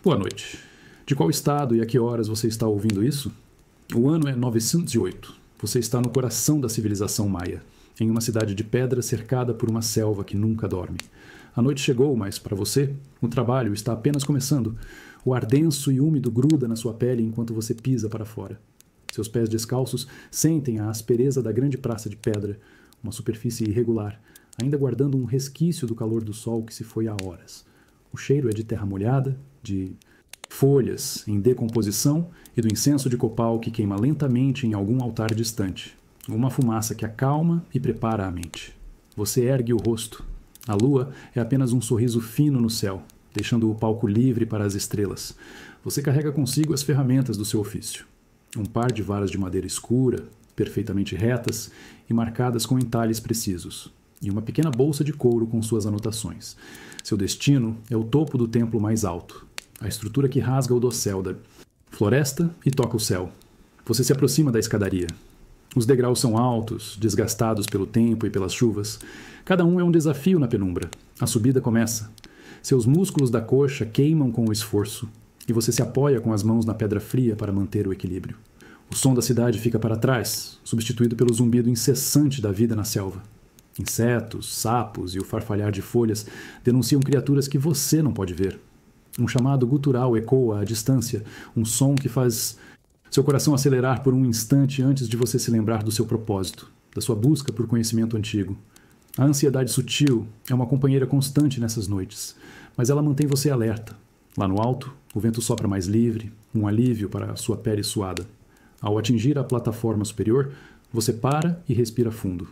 Boa noite. De qual estado e a que horas você está ouvindo isso? O ano é 908. Você está no coração da civilização maia, em uma cidade de pedra cercada por uma selva que nunca dorme. A noite chegou, mas para você, o trabalho está apenas começando. O ar denso e úmido gruda na sua pele enquanto você pisa para fora. Seus pés descalços sentem a aspereza da grande praça de pedra, uma superfície irregular, ainda guardando um resquício do calor do sol que se foi há horas. O cheiro é de terra molhada, de folhas em decomposição e do incenso de copal que queima lentamente em algum altar distante. Uma fumaça que acalma e prepara a mente. Você ergue o rosto. A lua é apenas um sorriso fino no céu, deixando o palco livre para as estrelas. Você carrega consigo as ferramentas do seu ofício. Um par de varas de madeira escura, perfeitamente retas e marcadas com entalhes precisos, e uma pequena bolsa de couro com suas anotações. Seu destino é o topo do templo mais alto, a estrutura que rasga o dossel da floresta e toca o céu. Você se aproxima da escadaria. Os degraus são altos, desgastados pelo tempo e pelas chuvas. Cada um é um desafio na penumbra. A subida começa. Seus músculos da coxa queimam com o esforço, e você se apoia com as mãos na pedra fria para manter o equilíbrio. O som da cidade fica para trás, substituído pelo zumbido incessante da vida na selva. Insetos, sapos e o farfalhar de folhas denunciam criaturas que você não pode ver. Um chamado gutural ecoa à distância, um som que faz seu coração acelerar por um instante antes de você se lembrar do seu propósito, da sua busca por conhecimento antigo. A ansiedade sutil é uma companheira constante nessas noites, mas ela mantém você alerta. Lá no alto, o vento sopra mais livre, um alívio para a sua pele suada. Ao atingir a plataforma superior, você para e respira fundo.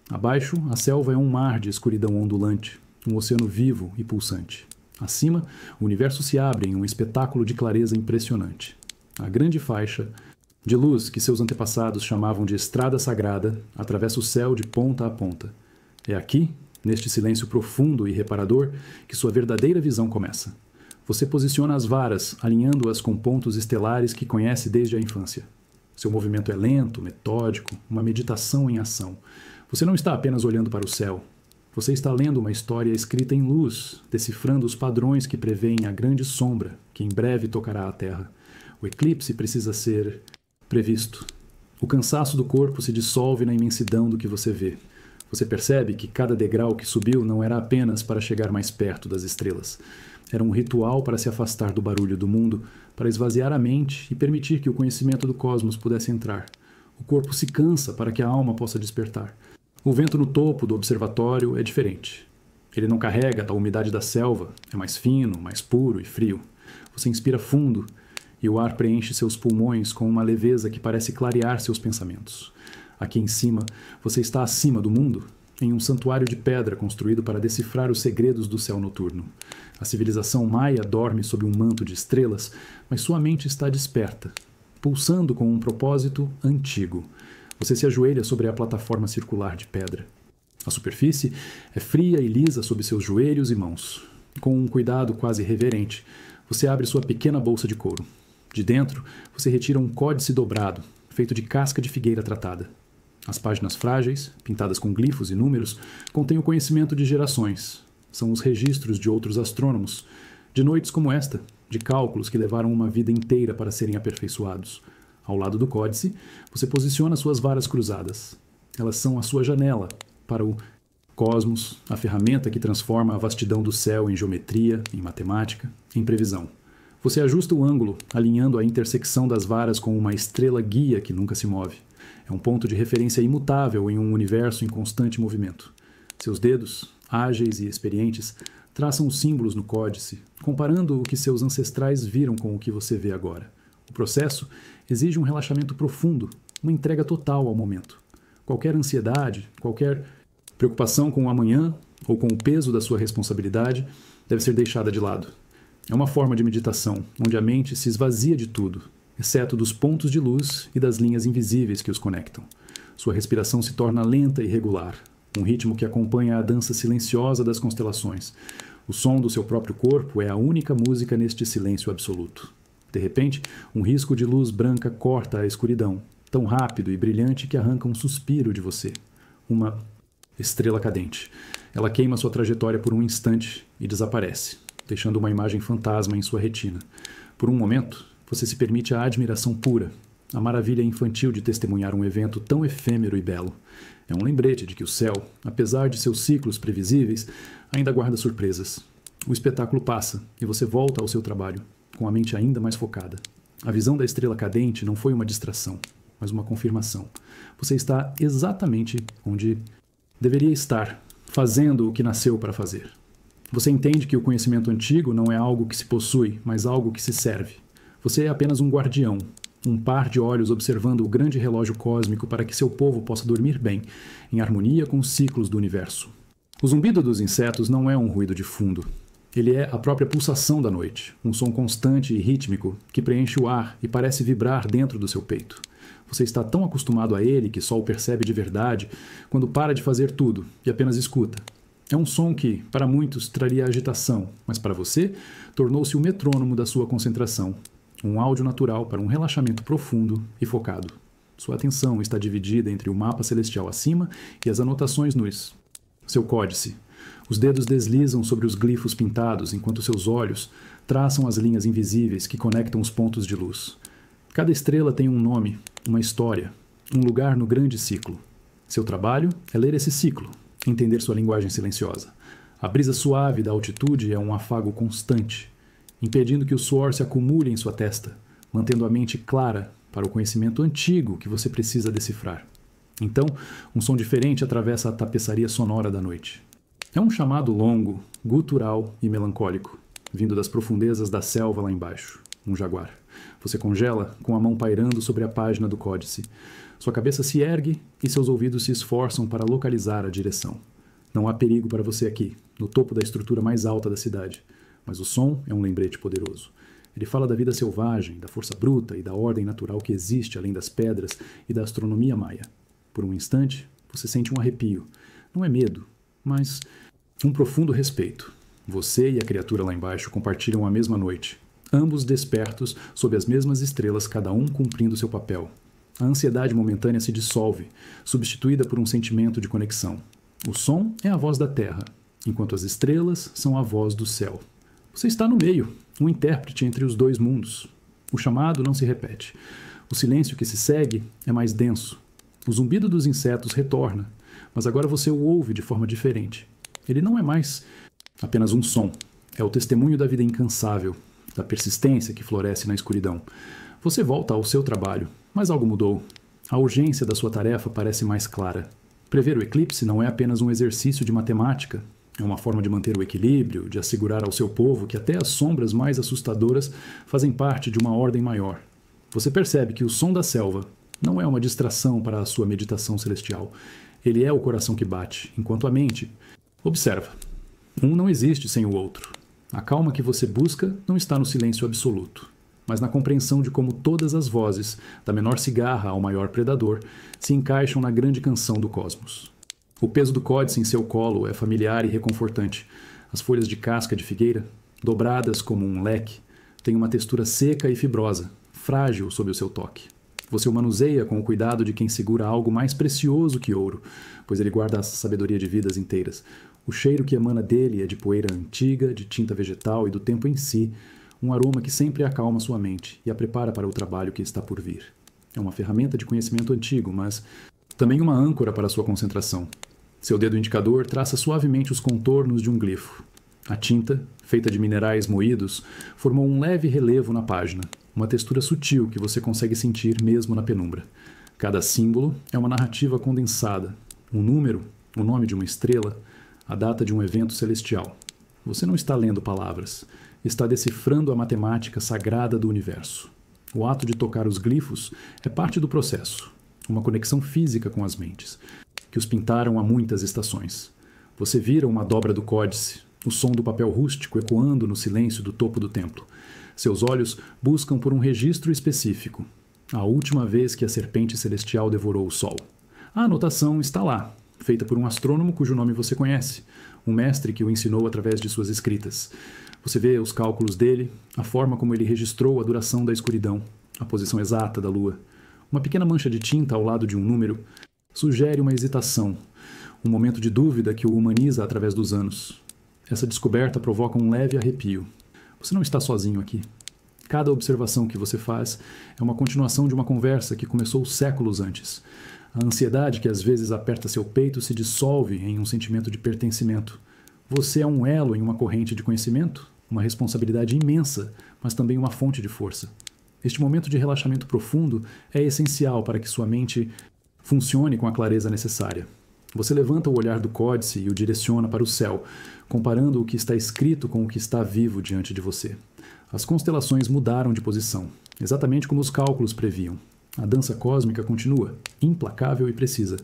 Abaixo, a selva é um mar de escuridão ondulante, um oceano vivo e pulsante. Acima, o universo se abre em um espetáculo de clareza impressionante. A grande faixa de luz que seus antepassados chamavam de estrada sagrada atravessa o céu de ponta a ponta. É aqui, neste silêncio profundo e reparador, que sua verdadeira visão começa. Você posiciona as varas, alinhando-as com pontos estelares que conhece desde a infância. Seu movimento é lento, metódico, uma meditação em ação. Você não está apenas olhando para o céu. Você está lendo uma história escrita em luz, decifrando os padrões que prevêem a grande sombra que em breve tocará a Terra. O eclipse precisa ser previsto. O cansaço do corpo se dissolve na imensidão do que você vê. Você percebe que cada degrau que subiu não era apenas para chegar mais perto das estrelas. Era um ritual para se afastar do barulho do mundo, para esvaziar a mente e permitir que o conhecimento do cosmos pudesse entrar. O corpo se cansa para que a alma possa despertar. O vento no topo do observatório é diferente. Ele não carrega a umidade da selva, é mais fino, mais puro e frio. Você inspira fundo e o ar preenche seus pulmões com uma leveza que parece clarear seus pensamentos. Aqui em cima, você está acima do mundo, em um santuário de pedra construído para decifrar os segredos do céu noturno. A civilização maia dorme sob um manto de estrelas, mas sua mente está desperta, pulsando com um propósito antigo. Você se ajoelha sobre a plataforma circular de pedra. A superfície é fria e lisa sob seus joelhos e mãos. Com um cuidado quase reverente, você abre sua pequena bolsa de couro. De dentro, você retira um códice dobrado, feito de casca de figueira tratada. As páginas frágeis, pintadas com glifos e números, contêm o conhecimento de gerações. São os registros de outros astrônomos, de noites como esta, de cálculos que levaram uma vida inteira para serem aperfeiçoados. Ao lado do códice, você posiciona suas varas cruzadas. Elas são a sua janela para o cosmos, a ferramenta que transforma a vastidão do céu em geometria, em matemática, em previsão. Você ajusta o ângulo, alinhando a intersecção das varas com uma estrela guia que nunca se move. É um ponto de referência imutável em um universo em constante movimento. Seus dedos, ágeis e experientes, traçam os símbolos no códice, comparando o que seus ancestrais viram com o que você vê agora. O processo exige um relaxamento profundo, uma entrega total ao momento. Qualquer ansiedade, qualquer preocupação com o amanhã ou com o peso da sua responsabilidade deve ser deixada de lado. É uma forma de meditação, onde a mente se esvazia de tudo, exceto dos pontos de luz e das linhas invisíveis que os conectam. Sua respiração se torna lenta e regular, um ritmo que acompanha a dança silenciosa das constelações. O som do seu próprio corpo é a única música neste silêncio absoluto. De repente, um risco de luz branca corta a escuridão, tão rápido e brilhante que arranca um suspiro de você. Uma estrela cadente. Ela queima sua trajetória por um instante e desaparece, deixando uma imagem fantasma em sua retina. Por um momento, você se permite a admiração pura, a maravilha infantil de testemunhar um evento tão efêmero e belo. É um lembrete de que o céu, apesar de seus ciclos previsíveis, ainda guarda surpresas. O espetáculo passa e você volta ao seu trabalho, com a mente ainda mais focada. A visão da estrela cadente não foi uma distração, mas uma confirmação. Você está exatamente onde deveria estar, fazendo o que nasceu para fazer. Você entende que o conhecimento antigo não é algo que se possui, mas algo que se serve. Você é apenas um guardião, um par de olhos observando o grande relógio cósmico para que seu povo possa dormir bem, em harmonia com os ciclos do universo. O zumbido dos insetos não é um ruído de fundo. Ele é a própria pulsação da noite, um som constante e rítmico que preenche o ar e parece vibrar dentro do seu peito. Você está tão acostumado a ele que só o percebe de verdade quando para de fazer tudo e apenas escuta. É um som que, para muitos, traria agitação, mas para você, tornou-se o metrônomo da sua concentração. Um áudio natural para um relaxamento profundo e focado. Sua atenção está dividida entre o mapa celestial acima e as anotações NUS. Seu códice. Os dedos deslizam sobre os glifos pintados, enquanto seus olhos traçam as linhas invisíveis que conectam os pontos de luz. Cada estrela tem um nome, uma história, um lugar no grande ciclo. Seu trabalho é ler esse ciclo, entender sua linguagem silenciosa. A brisa suave da altitude é um afago constante, impedindo que o suor se acumule em sua testa, mantendo a mente clara para o conhecimento antigo que você precisa decifrar. Então, um som diferente atravessa a tapeçaria sonora da noite. É um chamado longo, gutural e melancólico, vindo das profundezas da selva lá embaixo. Um jaguar. Você congela com a mão pairando sobre a página do códice. Sua cabeça se ergue e seus ouvidos se esforçam para localizar a direção. Não há perigo para você aqui, no topo da estrutura mais alta da cidade. Mas o som é um lembrete poderoso. Ele fala da vida selvagem, da força bruta e da ordem natural que existe além das pedras e da astronomia maia. Por um instante, você sente um arrepio. Não é medo, mas um profundo respeito. Você e a criatura lá embaixo compartilham a mesma noite. Ambos despertos sob as mesmas estrelas, cada um cumprindo seu papel. A ansiedade momentânea se dissolve, substituída por um sentimento de conexão. O som é a voz da terra, enquanto as estrelas são a voz do céu. Você está no meio, um intérprete entre os dois mundos. O chamado não se repete. O silêncio que se segue é mais denso. O zumbido dos insetos retorna, mas agora você o ouve de forma diferente. Ele não é mais apenas um som. É o testemunho da vida incansável, da persistência que floresce na escuridão. Você volta ao seu trabalho, mas algo mudou. A urgência da sua tarefa parece mais clara. Prever o eclipse não é apenas um exercício de matemática. É uma forma de manter o equilíbrio, de assegurar ao seu povo que até as sombras mais assustadoras fazem parte de uma ordem maior. Você percebe que o som da selva não é uma distração para a sua meditação celestial. Ele é o coração que bate, enquanto a mente observa. Um não existe sem o outro. A calma que você busca não está no silêncio absoluto, mas na compreensão de como todas as vozes, da menor cigarra ao maior predador, se encaixam na grande canção do cosmos. O peso do códice em seu colo é familiar e reconfortante. As folhas de casca de figueira, dobradas como um leque, têm uma textura seca e fibrosa, frágil sob o seu toque. Você o manuseia com o cuidado de quem segura algo mais precioso que ouro, pois ele guarda a sabedoria de vidas inteiras. O cheiro que emana dele é de poeira antiga, de tinta vegetal e do tempo em si, um aroma que sempre acalma sua mente e a prepara para o trabalho que está por vir. É uma ferramenta de conhecimento antigo, mas também uma âncora para sua concentração. Seu dedo indicador traça suavemente os contornos de um glifo. A tinta, feita de minerais moídos, formou um leve relevo na página, uma textura sutil que você consegue sentir mesmo na penumbra. Cada símbolo é uma narrativa condensada. Um número, o nome de uma estrela, a data de um evento celestial. Você não está lendo palavras, está decifrando a matemática sagrada do universo. O ato de tocar os glifos é parte do processo, uma conexão física com as mentes, que os pintaram a muitas estações. Você vira uma dobra do códice, o som do papel rústico ecoando no silêncio do topo do templo. Seus olhos buscam por um registro específico, a última vez que a serpente celestial devorou o sol. A anotação está lá, feita por um astrônomo cujo nome você conhece, um mestre que o ensinou através de suas escritas. Você vê os cálculos dele, a forma como ele registrou a duração da escuridão, a posição exata da lua. Uma pequena mancha de tinta ao lado de um número sugere uma hesitação, um momento de dúvida que o humaniza através dos anos. essa descoberta provoca um leve arrepio. Você não está sozinho aqui. Cada observação que você faz é uma continuação de uma conversa que começou séculos antes. A ansiedade que às vezes aperta seu peito se dissolve em um sentimento de pertencimento. Você é um elo em uma corrente de conhecimento, uma responsabilidade imensa, mas também uma fonte de força. Este momento de relaxamento profundo é essencial para que sua mente funcione com a clareza necessária. Você levanta o olhar do códice e o direciona para o céu, comparando o que está escrito com o que está vivo diante de você. As constelações mudaram de posição, exatamente como os cálculos previam. A dança cósmica continua, implacável e precisa.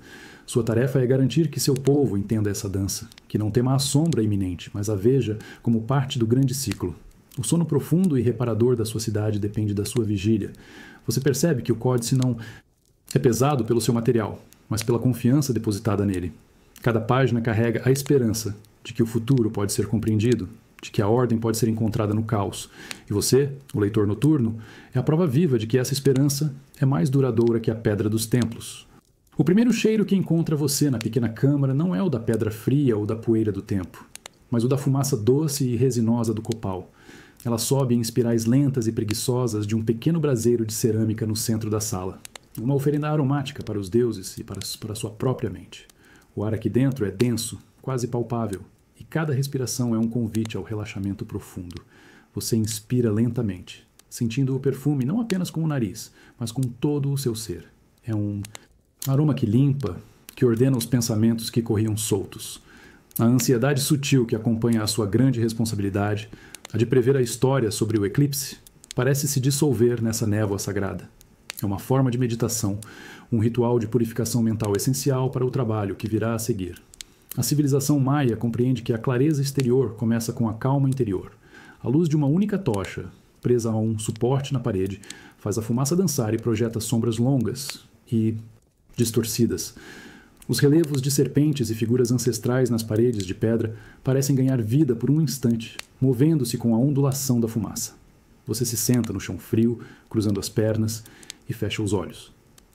Sua tarefa é garantir que seu povo entenda essa dança, que não tema a sombra iminente, mas a veja como parte do grande ciclo. O sono profundo e reparador da sua cidade depende da sua vigília. Você percebe que o códice não é pesado pelo seu material, mas pela confiança depositada nele. Cada página carrega a esperança de que o futuro pode ser compreendido, de que a ordem pode ser encontrada no caos. E você, o leitor noturno, é a prova viva de que essa esperança é mais duradoura que a pedra dos templos. O primeiro cheiro que encontra você na pequena câmara não é o da pedra fria ou da poeira do tempo, mas o da fumaça doce e resinosa do copal. Ela sobe em espirais lentas e preguiçosas de um pequeno braseiro de cerâmica no centro da sala. Uma oferenda aromática para os deuses e para sua própria mente. O ar aqui dentro é denso, quase palpável, e cada respiração é um convite ao relaxamento profundo. Você inspira lentamente, sentindo o perfume não apenas com o nariz, mas com todo o seu ser. É um aroma que limpa, que ordena os pensamentos que corriam soltos. A ansiedade sutil que acompanha a sua grande responsabilidade, a de prever a história sobre o eclipse, parece se dissolver nessa névoa sagrada. É uma forma de meditação, um ritual de purificação mental essencial para o trabalho que virá a seguir. A civilização maia compreende que a clareza exterior começa com a calma interior. A luz de uma única tocha, presa a um suporte na parede, faz a fumaça dançar e projeta sombras longas e distorcidas. Os relevos de serpentes e figuras ancestrais nas paredes de pedra parecem ganhar vida por um instante, movendo-se com a ondulação da fumaça. Você se senta no chão frio, cruzando as pernas, e fecha os olhos.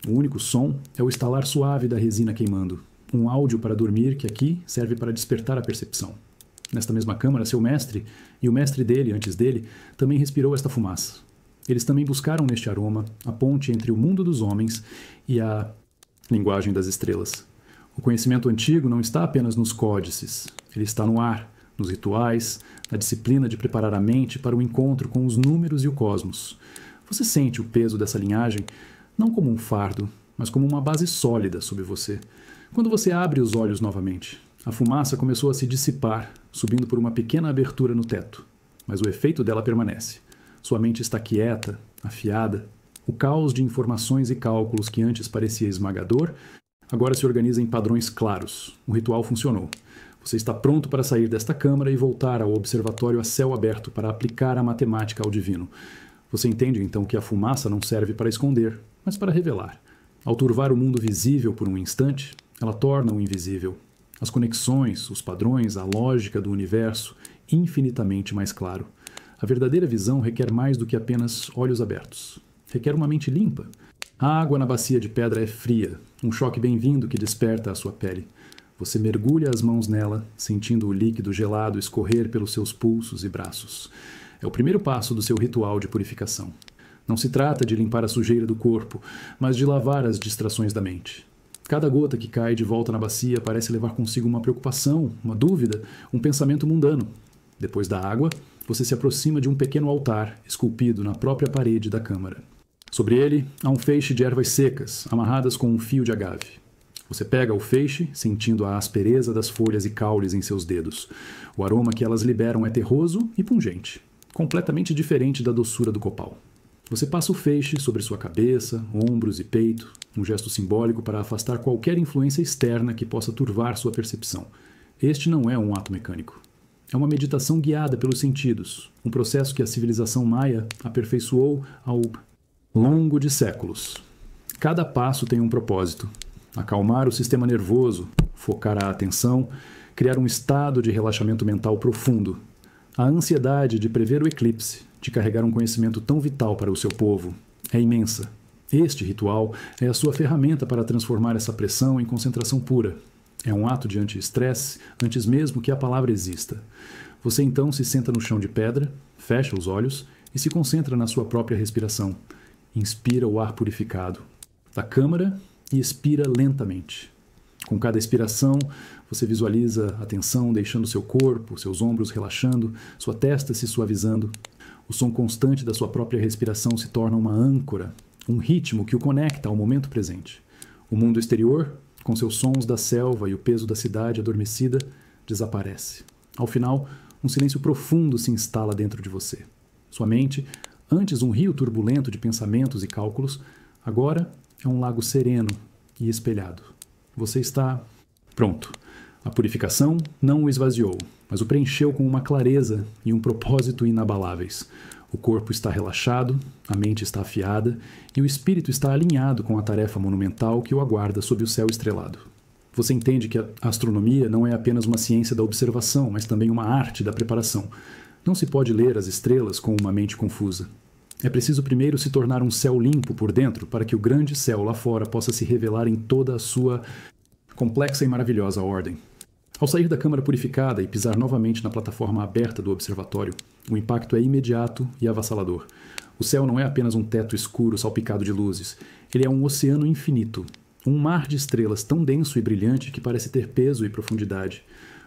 O único som é o estalar suave da resina queimando, um áudio para dormir que aqui serve para despertar a percepção. Nesta mesma câmara, seu mestre, e o mestre dele antes dele, também respirou esta fumaça. Eles também buscaram neste aroma a ponte entre o mundo dos homens e a linguagem das estrelas. O conhecimento antigo não está apenas nos códices, ele está no ar, nos rituais, na disciplina de preparar a mente para o encontro com os números e o cosmos. Você sente o peso dessa linhagem não como um fardo, mas como uma base sólida sobre você. Quando você abre os olhos novamente, a fumaça começou a se dissipar, subindo por uma pequena abertura no teto. Mas o efeito dela permanece. Sua mente está quieta, afiada. O caos de informações e cálculos que antes parecia esmagador, agora se organiza em padrões claros. O ritual funcionou. Você está pronto para sair desta câmara e voltar ao observatório a céu aberto para aplicar a matemática ao divino. Você entende então que a fumaça não serve para esconder, mas para revelar. Ao turvar o mundo visível por um instante, ela torna o invisível. As conexões, os padrões, a lógica do universo, infinitamente mais claro. A verdadeira visão requer mais do que apenas olhos abertos. Requer uma mente limpa. A água na bacia de pedra é fria, um choque bem-vindo que desperta a sua pele. Você mergulha as mãos nela, sentindo o líquido gelado escorrer pelos seus pulsos e braços. É o primeiro passo do seu ritual de purificação. Não se trata de limpar a sujeira do corpo, mas de lavar as distrações da mente. Cada gota que cai de volta na bacia parece levar consigo uma preocupação, uma dúvida, um pensamento mundano. Depois da água, você se aproxima de um pequeno altar esculpido na própria parede da câmara. Sobre ele, há um feixe de ervas secas, amarradas com um fio de agave. Você pega o feixe, sentindo a aspereza das folhas e caules em seus dedos. O aroma que elas liberam é terroso e pungente, completamente diferente da doçura do copal. Você passa o feixe sobre sua cabeça, ombros e peito, um gesto simbólico para afastar qualquer influência externa que possa turvar sua percepção. Este não é um ato mecânico. É uma meditação guiada pelos sentidos, um processo que a civilização maia aperfeiçoou ao longo de séculos. Cada passo tem um propósito: acalmar o sistema nervoso, focar a atenção, criar um estado de relaxamento mental profundo. A ansiedade de prever o eclipse, de carregar um conhecimento tão vital para o seu povo, é imensa. Este ritual é a sua ferramenta para transformar essa pressão em concentração pura. É um ato de anti-estresse antes mesmo que a palavra exista. Você então se senta no chão de pedra, fecha os olhos e se concentra na sua própria respiração. Inspira o ar purificado da câmara e expira lentamente. Com cada expiração, você visualiza a tensão deixando seu corpo, seus ombros relaxando, sua testa se suavizando. O som constante da sua própria respiração se torna uma âncora, um ritmo que o conecta ao momento presente. O mundo exterior, com seus sons da selva e o peso da cidade adormecida, desaparece. Ao final, um silêncio profundo se instala dentro de você. Sua mente, antes um rio turbulento de pensamentos e cálculos, agora é um lago sereno e espelhado. Você está pronto. A purificação não o esvaziou, mas o preencheu com uma clareza e um propósito inabaláveis. O corpo está relaxado, a mente está afiada e o espírito está alinhado com a tarefa monumental que o aguarda sob o céu estrelado. Você entende que a astronomia não é apenas uma ciência da observação, mas também uma arte da preparação. Não se pode ler as estrelas com uma mente confusa. É preciso primeiro se tornar um céu limpo por dentro para que o grande céu lá fora possa se revelar em toda a sua complexa e maravilhosa ordem. Ao sair da câmara purificada e pisar novamente na plataforma aberta do observatório, o impacto é imediato e avassalador. O céu não é apenas um teto escuro salpicado de luzes. Ele é um oceano infinito, um mar de estrelas tão denso e brilhante que parece ter peso e profundidade.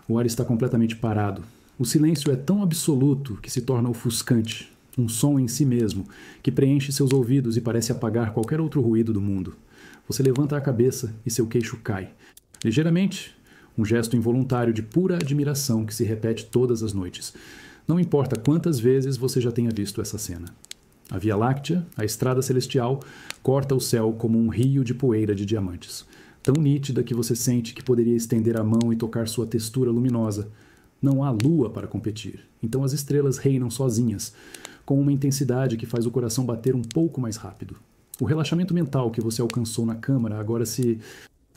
O ar está completamente parado. O silêncio é tão absoluto que se torna ofuscante, um som em si mesmo, que preenche seus ouvidos e parece apagar qualquer outro ruído do mundo. Você levanta a cabeça e seu queixo cai. Ligeiramente, um gesto involuntário de pura admiração que se repete todas as noites. Não importa quantas vezes você já tenha visto essa cena. A Via Láctea, a estrada celestial, corta o céu como um rio de poeira de diamantes, tão nítida que você sente que poderia estender a mão e tocar sua textura luminosa. Não há lua para competir, então as estrelas reinam sozinhas, com uma intensidade que faz o coração bater um pouco mais rápido. O relaxamento mental que você alcançou na câmara agora se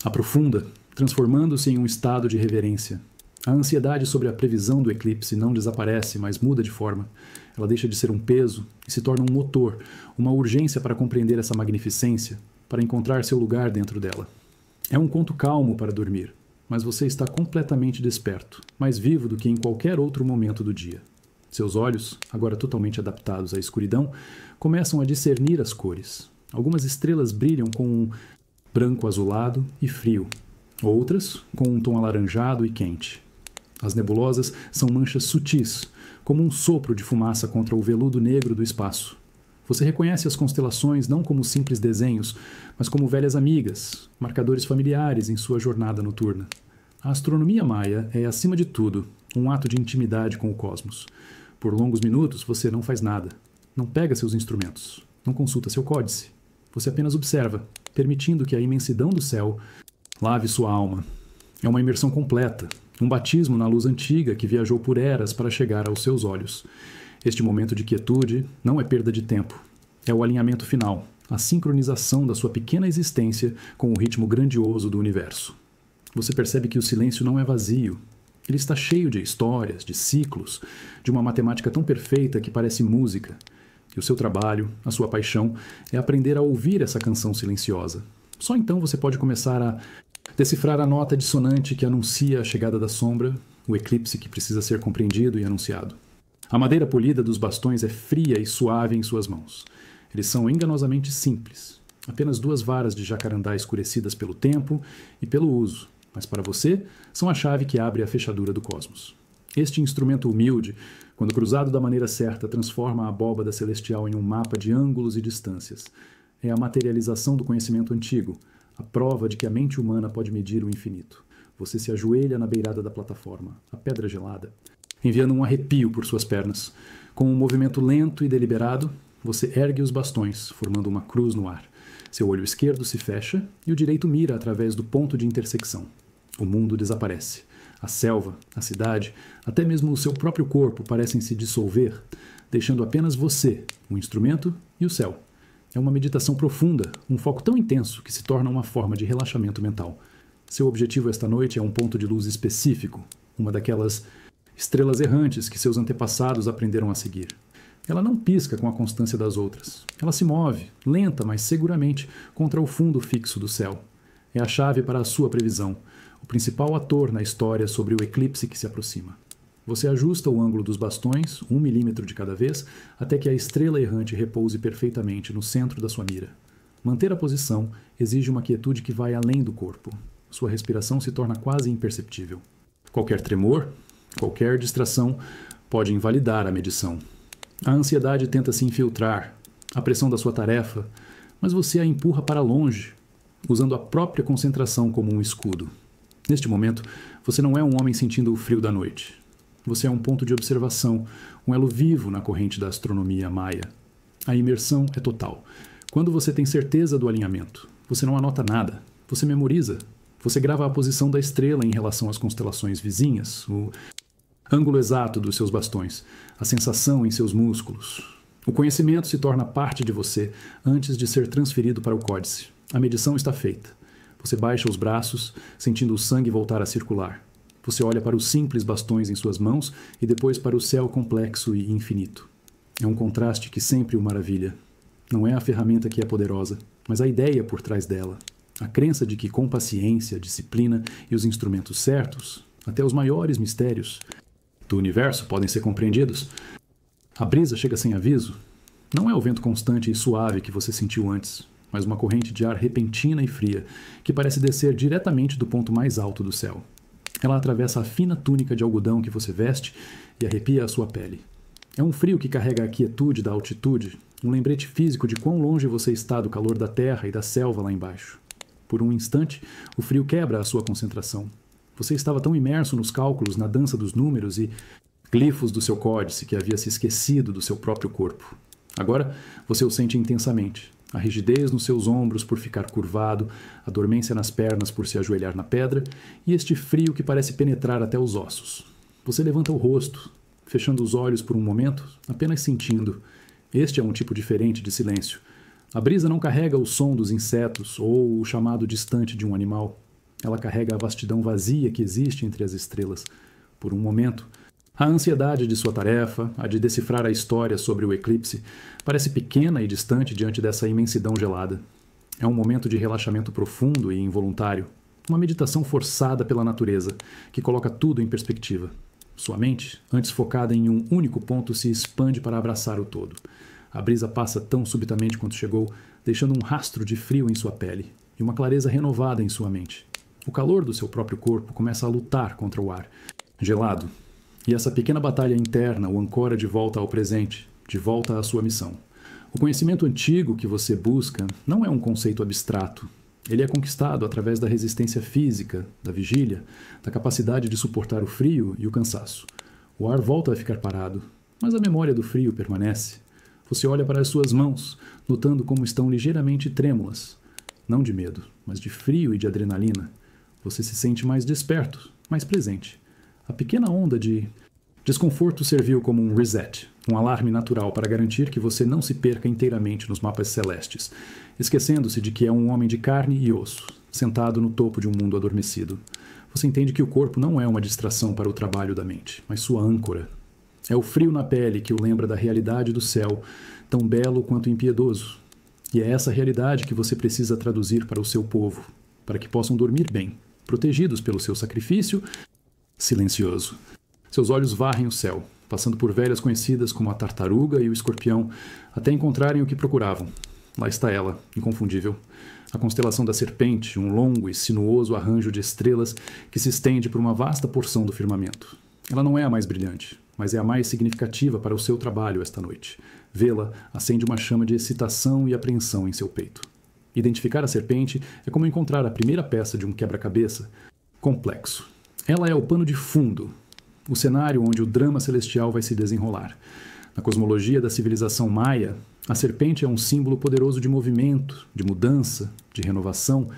aprofunda, transformando-se em um estado de reverência. A ansiedade sobre a previsão do eclipse não desaparece, mas muda de forma. Ela deixa de ser um peso e se torna um motor, uma urgência para compreender essa magnificência, para encontrar seu lugar dentro dela. É um conto calmo para dormir, mas você está completamente desperto, mais vivo do que em qualquer outro momento do dia. Seus olhos, agora totalmente adaptados à escuridão, começam a discernir as cores. Algumas estrelas brilham com um branco azulado e frio, outras com um tom alaranjado e quente. As nebulosas são manchas sutis, como um sopro de fumaça contra o veludo negro do espaço. Você reconhece as constelações não como simples desenhos, mas como velhas amigas, marcadores familiares em sua jornada noturna. A astronomia maia é, acima de tudo, um ato de intimidade com o cosmos. Por longos minutos você não faz nada, não pega seus instrumentos, não consulta seu códice. Você apenas observa, permitindo que a imensidão do céu lave sua alma. É uma imersão completa, um batismo na luz antiga que viajou por eras para chegar aos seus olhos. Este momento de quietude não é perda de tempo, é o alinhamento final, a sincronização da sua pequena existência com o ritmo grandioso do universo. Você percebe que o silêncio não é vazio. Ele está cheio de histórias, de ciclos, de uma matemática tão perfeita que parece música. E o seu trabalho, a sua paixão, é aprender a ouvir essa canção silenciosa. Só então você pode começar a decifrar a nota dissonante que anuncia a chegada da sombra, o eclipse que precisa ser compreendido e anunciado. A madeira polida dos bastões é fria e suave em suas mãos. Eles são enganosamente simples. Apenas 2 varas de jacarandá escurecidas pelo tempo e pelo uso, mas para você são a chave que abre a fechadura do cosmos. Este instrumento humilde, quando cruzado da maneira certa, transforma a abóbada celestial em um mapa de ângulos e distâncias. É a materialização do conhecimento antigo, a prova de que a mente humana pode medir o infinito. Você se ajoelha na beirada da plataforma, a pedra gelada, enviando um arrepio por suas pernas. Com um movimento lento e deliberado, você ergue os bastões, formando uma cruz no ar. Seu olho esquerdo se fecha e o direito mira através do ponto de intersecção. O mundo desaparece. A selva, a cidade, até mesmo o seu próprio corpo parecem se dissolver, deixando apenas você, o instrumento e o céu. É uma meditação profunda, um foco tão intenso que se torna uma forma de relaxamento mental. Seu objetivo esta noite é um ponto de luz específico, uma daquelas estrelas errantes que seus antepassados aprenderam a seguir. Ela não pisca com a constância das outras. Ela se move, lenta, mas seguramente, contra o fundo fixo do céu. É a chave para a sua previsão, o principal ator na história sobre o eclipse que se aproxima. Você ajusta o ângulo dos bastões, 1 milímetro de cada vez, até que a estrela errante repouse perfeitamente no centro da sua mira. Manter a posição exige uma quietude que vai além do corpo. Sua respiração se torna quase imperceptível. Qualquer tremor, qualquer distração pode invalidar a medição. A ansiedade tenta se infiltrar, a pressão da sua tarefa, mas você a empurra para longe, usando a própria concentração como um escudo. Neste momento, você não é um homem sentindo o frio da noite. Você é um ponto de observação, um elo vivo na corrente da astronomia maia. A imersão é total. Quando você tem certeza do alinhamento, você não anota nada, você memoriza. Você grava a posição da estrela em relação às constelações vizinhas, o ângulo exato dos seus bastões, a sensação em seus músculos. O conhecimento se torna parte de você antes de ser transferido para o códice. A medição está feita. Você baixa os braços, sentindo o sangue voltar a circular. Você olha para os simples bastões em suas mãos e depois para o céu complexo e infinito. É um contraste que sempre o maravilha. Não é a ferramenta que é poderosa, mas a ideia por trás dela. A crença de que com paciência, disciplina e os instrumentos certos, até os maiores mistérios do universo podem ser compreendidos. A brisa chega sem aviso. Não é o vento constante e suave que você sentiu antes, mas uma corrente de ar repentina e fria, que parece descer diretamente do ponto mais alto do céu. Ela atravessa a fina túnica de algodão que você veste e arrepia a sua pele. É um frio que carrega a quietude da altitude, um lembrete físico de quão longe você está do calor da terra e da selva lá embaixo. Por um instante, o frio quebra a sua concentração. Você estava tão imerso nos cálculos, na dança dos números e glifos do seu códice que havia se esquecido do seu próprio corpo. Agora, você o sente intensamente. A rigidez nos seus ombros por ficar curvado, a dormência nas pernas por se ajoelhar na pedra e este frio que parece penetrar até os ossos. Você levanta o rosto, fechando os olhos por um momento, apenas sentindo. Este é um tipo diferente de silêncio. A brisa não carrega o som dos insetos ou o chamado distante de um animal. Ela carrega a vastidão vazia que existe entre as estrelas. Por um momento, a ansiedade de sua tarefa, a de decifrar a história sobre o eclipse, parece pequena e distante diante dessa imensidão gelada. É um momento de relaxamento profundo e involuntário, uma meditação forçada pela natureza, que coloca tudo em perspectiva. Sua mente, antes focada em um único ponto, se expande para abraçar o todo. A brisa passa tão subitamente quanto chegou, deixando um rastro de frio em sua pele e uma clareza renovada em sua mente. O calor do seu próprio corpo começa a lutar contra o ar, gelado. E essa pequena batalha interna o ancora de volta ao presente, de volta à sua missão. O conhecimento antigo que você busca não é um conceito abstrato. Ele é conquistado através da resistência física, da vigília, da capacidade de suportar o frio e o cansaço. O ar volta a ficar parado, mas a memória do frio permanece. Você olha para as suas mãos, notando como estão ligeiramente trêmulas. Não de medo, mas de frio e de adrenalina. Você se sente mais desperto, mais presente. A pequena onda de desconforto serviu como um reset, um alarme natural para garantir que você não se perca inteiramente nos mapas celestes, esquecendo-se de que é um homem de carne e osso, sentado no topo de um mundo adormecido. Você entende que o corpo não é uma distração para o trabalho da mente, mas sua âncora. É o frio na pele que o lembra da realidade do céu, tão belo quanto impiedoso. E é essa realidade que você precisa traduzir para o seu povo, para que possam dormir bem, protegidos pelo seu sacrifício silencioso. Seus olhos varrem o céu, passando por velhas conhecidas como a tartaruga e o escorpião, até encontrarem o que procuravam. Lá está ela, inconfundível. A constelação da serpente, um longo e sinuoso arranjo de estrelas que se estende por uma vasta porção do firmamento. Ela não é a mais brilhante, mas é a mais significativa para o seu trabalho esta noite. Vê-la acende uma chama de excitação e apreensão em seu peito. Identificar a serpente é como encontrar a primeira peça de um quebra-cabeça complexo. Ela é o pano de fundo, o cenário onde o drama celestial vai se desenrolar. Na cosmologia da civilização maia, a serpente é um símbolo poderoso de movimento, de mudança, de renovação.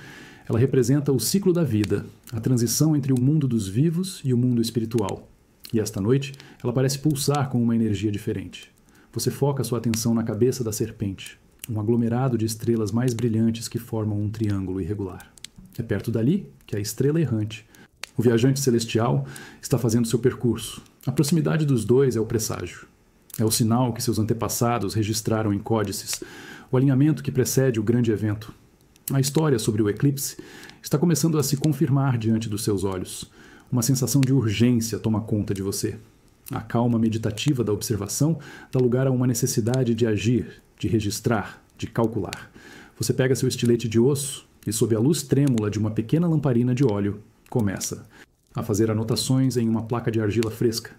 Ela representa o ciclo da vida, a transição entre o mundo dos vivos e o mundo espiritual. E esta noite, ela parece pulsar com uma energia diferente. Você foca sua atenção na cabeça da serpente, um aglomerado de estrelas mais brilhantes que formam um triângulo irregular. É perto dali que a estrela errante, o viajante celestial, está fazendo seu percurso. A proximidade dos dois é o presságio. É o sinal que seus antepassados registraram em códices, o alinhamento que precede o grande evento. A história sobre o eclipse está começando a se confirmar diante dos seus olhos. Uma sensação de urgência toma conta de você. A calma meditativa da observação dá lugar a uma necessidade de agir, de registrar, de calcular. Você pega seu estilete de osso e, sob a luz trêmula de uma pequena lamparina de óleo, começa a fazer anotações em uma placa de argila fresca.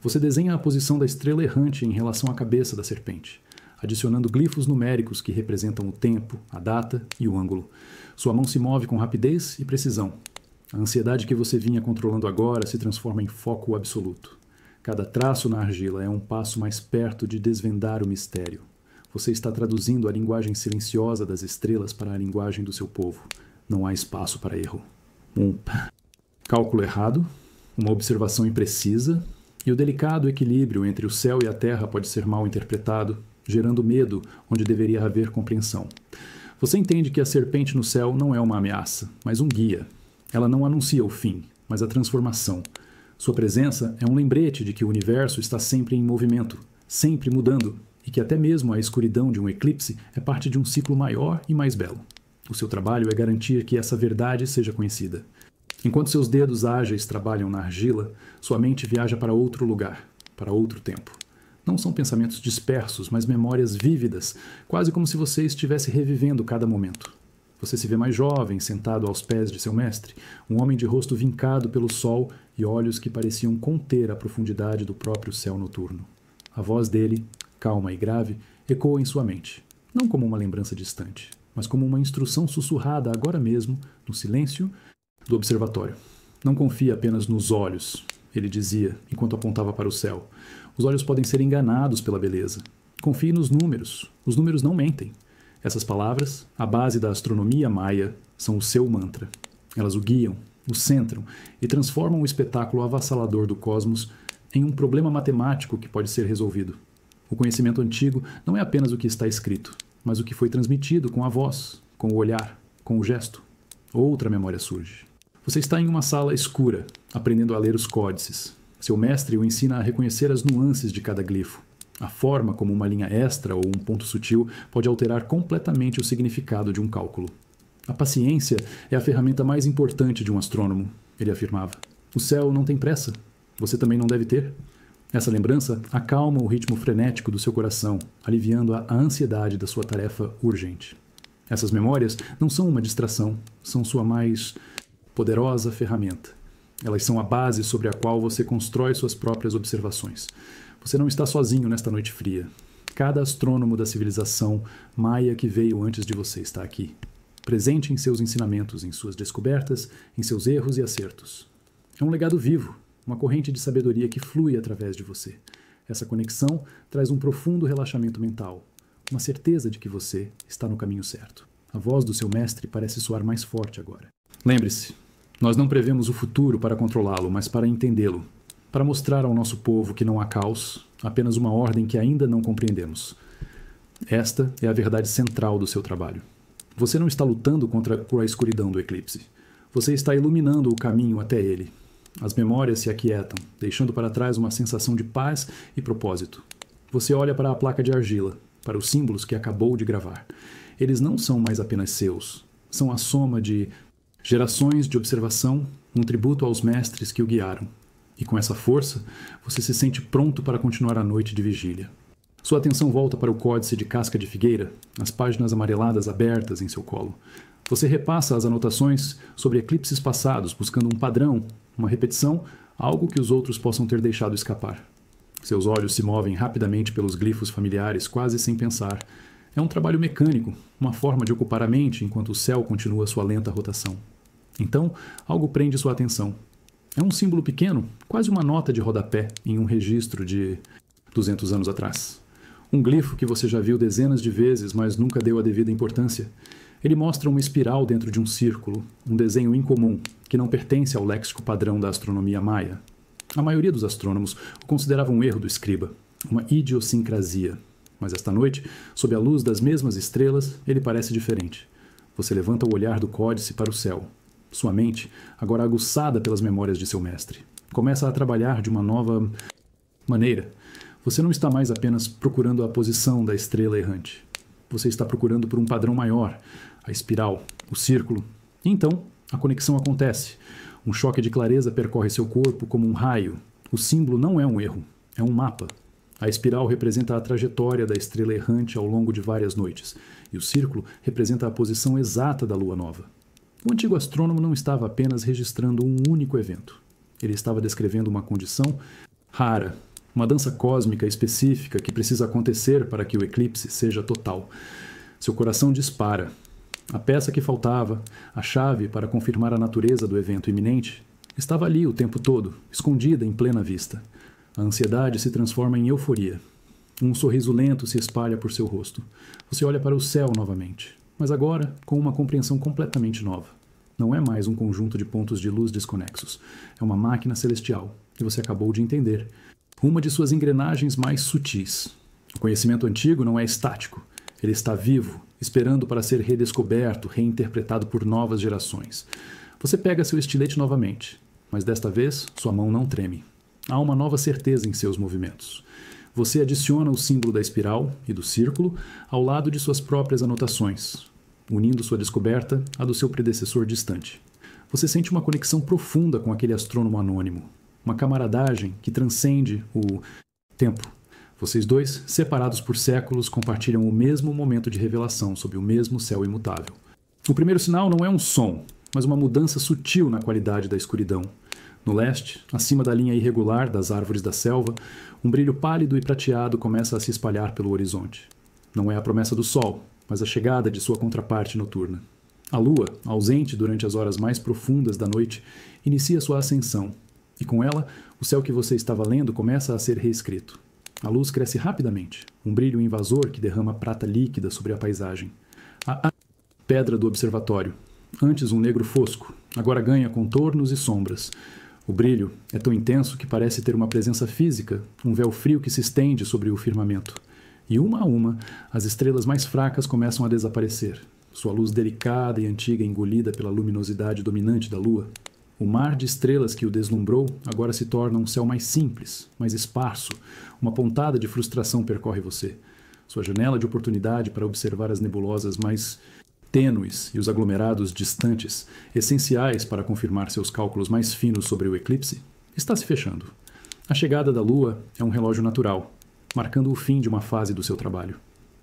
Você desenha a posição da estrela errante em relação à cabeça da serpente, adicionando glifos numéricos que representam o tempo, a data e o ângulo. Sua mão se move com rapidez e precisão. A ansiedade que você vinha controlando agora se transforma em foco absoluto. Cada traço na argila é um passo mais perto de desvendar o mistério. Você está traduzindo a linguagem silenciosa das estrelas para a linguagem do seu povo. Não há espaço para erro. Um cálculo errado, uma observação imprecisa, e o delicado equilíbrio entre o céu e a terra pode ser mal interpretado, gerando medo onde deveria haver compreensão. Você entende que a serpente no céu não é uma ameaça, mas um guia. Ela não anuncia o fim, mas a transformação. Sua presença é um lembrete de que o universo está sempre em movimento, sempre mudando, e que até mesmo a escuridão de um eclipse é parte de um ciclo maior e mais belo. O seu trabalho é garantir que essa verdade seja conhecida. Enquanto seus dedos ágeis trabalham na argila, sua mente viaja para outro lugar, para outro tempo. Não são pensamentos dispersos, mas memórias vívidas, quase como se você estivesse revivendo cada momento. Você se vê mais jovem, sentado aos pés de seu mestre, um homem de rosto vincado pelo sol e olhos que pareciam conter a profundidade do próprio céu noturno. A voz dele, calma e grave, ecoa em sua mente, não como uma lembrança distante, mas como uma instrução sussurrada agora mesmo, no silêncio do observatório. Não confie apenas nos olhos, ele dizia, enquanto apontava para o céu. Os olhos podem ser enganados pela beleza. Confie nos números. Os números não mentem. Essas palavras, a base da astronomia maia, são o seu mantra. Elas o guiam, o centram e transformam o espetáculo avassalador do cosmos em um problema matemático que pode ser resolvido. O conhecimento antigo não é apenas o que está escrito, mas o que foi transmitido com a voz, com o olhar, com o gesto. Outra memória surge. Você está em uma sala escura, aprendendo a ler os códices. Seu mestre o ensina a reconhecer as nuances de cada glifo. A forma como uma linha extra ou um ponto sutil pode alterar completamente o significado de um cálculo. A paciência é a ferramenta mais importante de um astrônomo, ele afirmava. O céu não tem pressa. Você também não deve ter. Essa lembrança acalma o ritmo frenético do seu coração, aliviando a ansiedade da sua tarefa urgente. Essas memórias não são uma distração, são sua mais poderosa ferramenta. Elas são a base sobre a qual você constrói suas próprias observações. Você não está sozinho nesta noite fria. Cada astrônomo da civilização maia que veio antes de você está aqui, presente em seus ensinamentos, em suas descobertas, em seus erros e acertos. É um legado vivo, uma corrente de sabedoria que flui através de você. Essa conexão traz um profundo relaxamento mental, uma certeza de que você está no caminho certo. A voz do seu mestre parece soar mais forte agora. Lembre-se, nós não prevemos o futuro para controlá-lo, mas para entendê-lo, para mostrar ao nosso povo que não há caos, apenas uma ordem que ainda não compreendemos. Esta é a verdade central do seu trabalho. Você não está lutando contra a escuridão do eclipse. Você está iluminando o caminho até ele. As memórias se aquietam, deixando para trás uma sensação de paz e propósito. Você olha para a placa de argila, para os símbolos que acabou de gravar. Eles não são mais apenas seus. São a soma de gerações de observação, um tributo aos mestres que o guiaram. E com essa força, você se sente pronto para continuar a noite de vigília. Sua atenção volta para o códice de casca de figueira, as páginas amareladas abertas em seu colo. Você repassa as anotações sobre eclipses passados, buscando um padrão, uma repetição, algo que os outros possam ter deixado escapar. Seus olhos se movem rapidamente pelos glifos familiares, quase sem pensar. É um trabalho mecânico, uma forma de ocupar a mente enquanto o céu continua sua lenta rotação. Então, algo prende sua atenção. É um símbolo pequeno, quase uma nota de rodapé em um registro de 200 anos atrás. Um glifo que você já viu dezenas de vezes, mas nunca deu a devida importância. Ele mostra uma espiral dentro de um círculo, um desenho incomum, que não pertence ao léxico padrão da astronomia maia. A maioria dos astrônomos o considerava um erro do escriba, uma idiosincrasia. Mas esta noite, sob a luz das mesmas estrelas, ele parece diferente. Você levanta o olhar do códice para o céu. Sua mente, agora aguçada pelas memórias de seu mestre, começa a trabalhar de uma nova maneira. Você não está mais apenas procurando a posição da estrela errante. Você está procurando por um padrão maior, a espiral, o círculo. E então, a conexão acontece. Um choque de clareza percorre seu corpo como um raio. O símbolo não é um erro, é um mapa. A espiral representa a trajetória da estrela errante ao longo de várias noites, e o círculo representa a posição exata da lua nova. O antigo astrônomo não estava apenas registrando um único evento. Ele estava descrevendo uma condição rara, uma dança cósmica específica que precisa acontecer para que o eclipse seja total. Seu coração dispara. A peça que faltava, a chave para confirmar a natureza do evento iminente, estava ali o tempo todo, escondida em plena vista. A ansiedade se transforma em euforia. Um sorriso lento se espalha por seu rosto. Você olha para o céu novamente, mas agora com uma compreensão completamente nova. Não é mais um conjunto de pontos de luz desconexos. É uma máquina celestial, e você acabou de entender. Uma de suas engrenagens mais sutis. O conhecimento antigo não é estático. Ele está vivo, esperando para ser redescoberto, reinterpretado por novas gerações. Você pega seu estilete novamente, mas desta vez sua mão não treme. Há uma nova certeza em seus movimentos. Você adiciona o símbolo da espiral e do círculo ao lado de suas próprias anotações, unindo sua descoberta à do seu predecessor distante. Você sente uma conexão profunda com aquele astrônomo anônimo, uma camaradagem que transcende o tempo. Vocês dois, separados por séculos, compartilham o mesmo momento de revelação sob o mesmo céu imutável. O primeiro sinal não é um som, mas uma mudança sutil na qualidade da escuridão. No leste, acima da linha irregular das árvores da selva, um brilho pálido e prateado começa a se espalhar pelo horizonte. Não é a promessa do sol, mas a chegada de sua contraparte noturna. A lua, ausente durante as horas mais profundas da noite, inicia sua ascensão, e com ela, o céu que você estava lendo começa a ser reescrito. A luz cresce rapidamente, um brilho invasor que derrama prata líquida sobre a paisagem. A pedra do observatório, antes um negro fosco, agora ganha contornos e sombras. O brilho é tão intenso que parece ter uma presença física, um véu frio que se estende sobre o firmamento. E uma a uma, as estrelas mais fracas começam a desaparecer, sua luz delicada e antiga engolida pela luminosidade dominante da lua. O mar de estrelas que o deslumbrou agora se torna um céu mais simples, mais esparso. Uma pontada de frustração percorre você. Sua janela de oportunidade para observar as nebulosas mais tênues e os aglomerados distantes, essenciais para confirmar seus cálculos mais finos sobre o eclipse, está se fechando. A chegada da lua é um relógio natural, marcando o fim de uma fase do seu trabalho.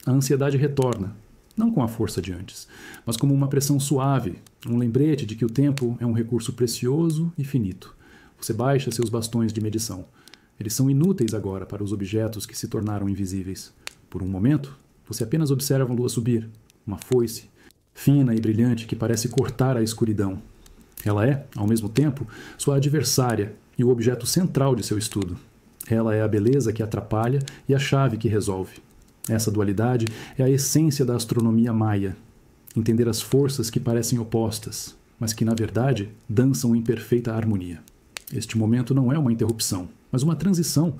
A ansiedade retorna, não com a força de antes, mas como uma pressão suave, um lembrete de que o tempo é um recurso precioso e finito. Você baixa seus bastões de medição. Eles são inúteis agora para os objetos que se tornaram invisíveis. Por um momento, você apenas observa a lua subir, uma foice, fina e brilhante que parece cortar a escuridão. Ela é, ao mesmo tempo, sua adversária e o objeto central de seu estudo. Ela é a beleza que atrapalha e a chave que resolve. Essa dualidade é a essência da astronomia maia. Entender as forças que parecem opostas, mas que, na verdade, dançam em perfeita harmonia. Este momento não é uma interrupção, mas uma transição.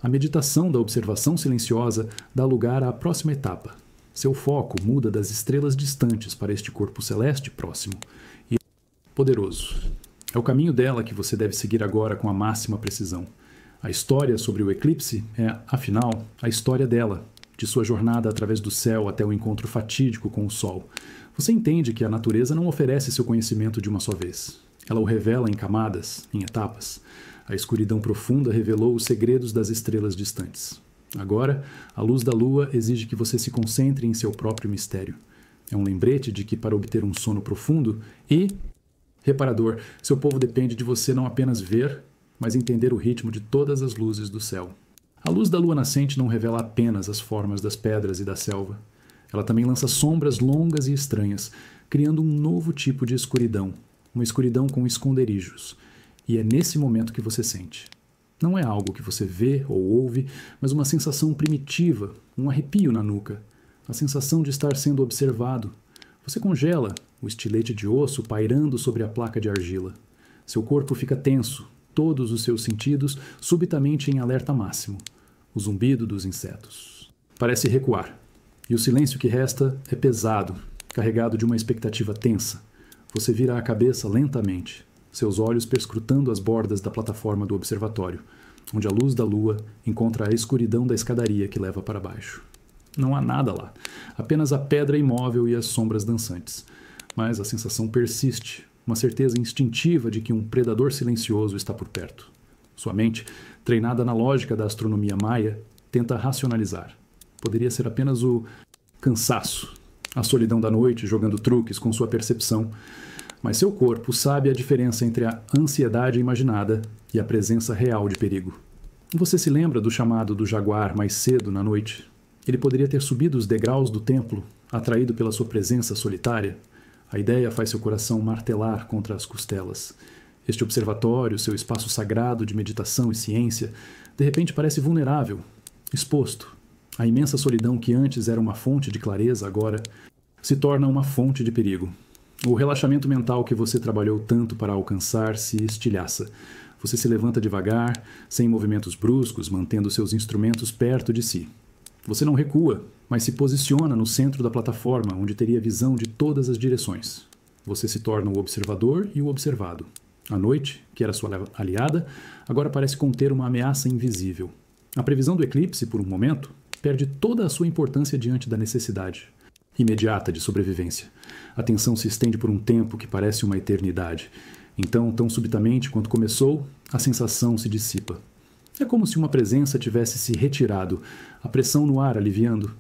A meditação da observação silenciosa dá lugar à próxima etapa. Seu foco muda das estrelas distantes para este corpo celeste próximo e poderoso. É o caminho dela que você deve seguir agora com a máxima precisão. A história sobre o eclipse é, afinal, a história dela, de sua jornada através do céu até o encontro fatídico com o sol. Você entende que a natureza não oferece seu conhecimento de uma só vez. Ela o revela em camadas, em etapas. A escuridão profunda revelou os segredos das estrelas distantes. Agora, a luz da lua exige que você se concentre em seu próprio mistério. É um lembrete de que, para obter um sono profundo e reparador, seu povo depende de você não apenas ver, mas entender o ritmo de todas as luzes do céu. A luz da lua nascente não revela apenas as formas das pedras e da selva. Ela também lança sombras longas e estranhas, criando um novo tipo de escuridão, uma escuridão com esconderijos. E é nesse momento que você sente. Não é algo que você vê ou ouve, mas uma sensação primitiva, um arrepio na nuca, a sensação de estar sendo observado. Você congela, o estilete de osso pairando sobre a placa de argila. Seu corpo fica tenso, todos os seus sentidos subitamente em alerta máximo. O zumbido dos insetos. Parece recuar, e o silêncio que resta é pesado, carregado de uma expectativa tensa. Você vira a cabeça lentamente, seus olhos perscrutando as bordas da plataforma do observatório, onde a luz da lua encontra a escuridão da escadaria que leva para baixo. Não há nada lá, apenas a pedra imóvel e as sombras dançantes. Mas a sensação persiste, uma certeza instintiva de que um predador silencioso está por perto. Sua mente, treinada na lógica da astronomia maia, tenta racionalizar. Poderia ser apenas o cansaço, a solidão da noite jogando truques com sua percepção, mas seu corpo sabe a diferença entre a ansiedade imaginada e a presença real de perigo. Você se lembra do chamado do jaguar mais cedo na noite? Ele poderia ter subido os degraus do templo, atraído pela sua presença solitária? A ideia faz seu coração martelar contra as costelas. Este observatório, seu espaço sagrado de meditação e ciência, de repente parece vulnerável, exposto. A imensa solidão que antes era uma fonte de clareza agora se torna uma fonte de perigo. O relaxamento mental que você trabalhou tanto para alcançar se estilhaça. Você se levanta devagar, sem movimentos bruscos, mantendo seus instrumentos perto de si. Você não recua, mas se posiciona no centro da plataforma, onde teria visão de todas as direções. Você se torna o observador e o observado. A noite, que era sua aliada, agora parece conter uma ameaça invisível. A previsão do eclipse, por um momento, perde toda a sua importância diante da necessidade imediata de sobrevivência. A tensão se estende por um tempo que parece uma eternidade. Então, tão subitamente quanto começou, a sensação se dissipa. É como se uma presença tivesse se retirado, a pressão no ar aliviando.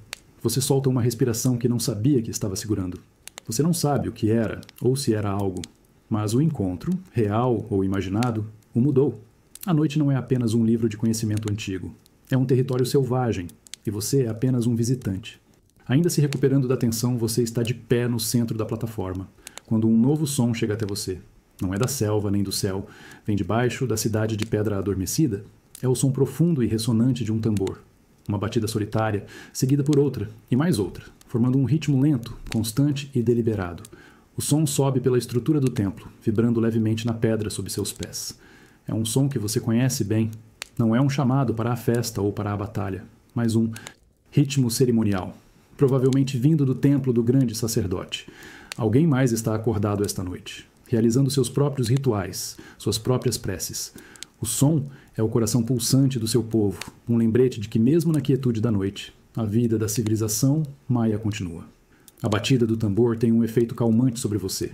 Você solta uma respiração que não sabia que estava segurando. Você não sabe o que era ou se era algo, mas o encontro, real ou imaginado, o mudou. A noite não é apenas um livro de conhecimento antigo. É um território selvagem e você é apenas um visitante. Ainda se recuperando da tensão, você está de pé no centro da plataforma, quando um novo som chega até você. Não é da selva nem do céu, vem de baixo da cidade de pedra adormecida. É o som profundo e ressonante de um tambor. Uma batida solitária, seguida por outra, e mais outra, formando um ritmo lento, constante e deliberado. O som sobe pela estrutura do templo, vibrando levemente na pedra sob seus pés. É um som que você conhece bem. Não é um chamado para a festa ou para a batalha, mas um ritmo cerimonial, provavelmente vindo do templo do grande sacerdote. Alguém mais está acordado esta noite, realizando seus próprios rituais, suas próprias preces. O som é o coração pulsante do seu povo, um lembrete de que mesmo na quietude da noite, a vida da civilização maia continua. A batida do tambor tem um efeito calmante sobre você.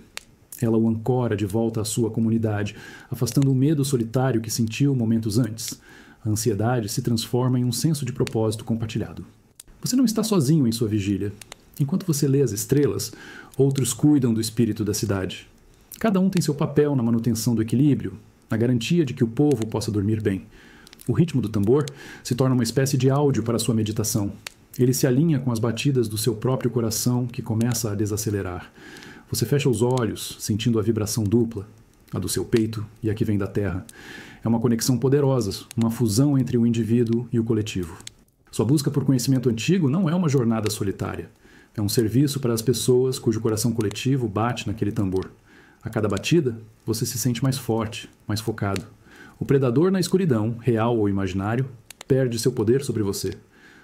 Ela o ancora de volta à sua comunidade, afastando o medo solitário que sentiu momentos antes. A ansiedade se transforma em um senso de propósito compartilhado. Você não está sozinho em sua vigília. Enquanto você lê as estrelas, outros cuidam do espírito da cidade. Cada um tem seu papel na manutenção do equilíbrio, na garantia de que o povo possa dormir bem. O ritmo do tambor se torna uma espécie de áudio para sua meditação. Ele se alinha com as batidas do seu próprio coração, que começa a desacelerar. Você fecha os olhos, sentindo a vibração dupla, a do seu peito e a que vem da terra. É uma conexão poderosa, uma fusão entre o indivíduo e o coletivo. Sua busca por conhecimento antigo não é uma jornada solitária. É um serviço para as pessoas cujo coração coletivo bate naquele tambor. A cada batida, você se sente mais forte, mais focado. O predador na escuridão, real ou imaginário, perde seu poder sobre você.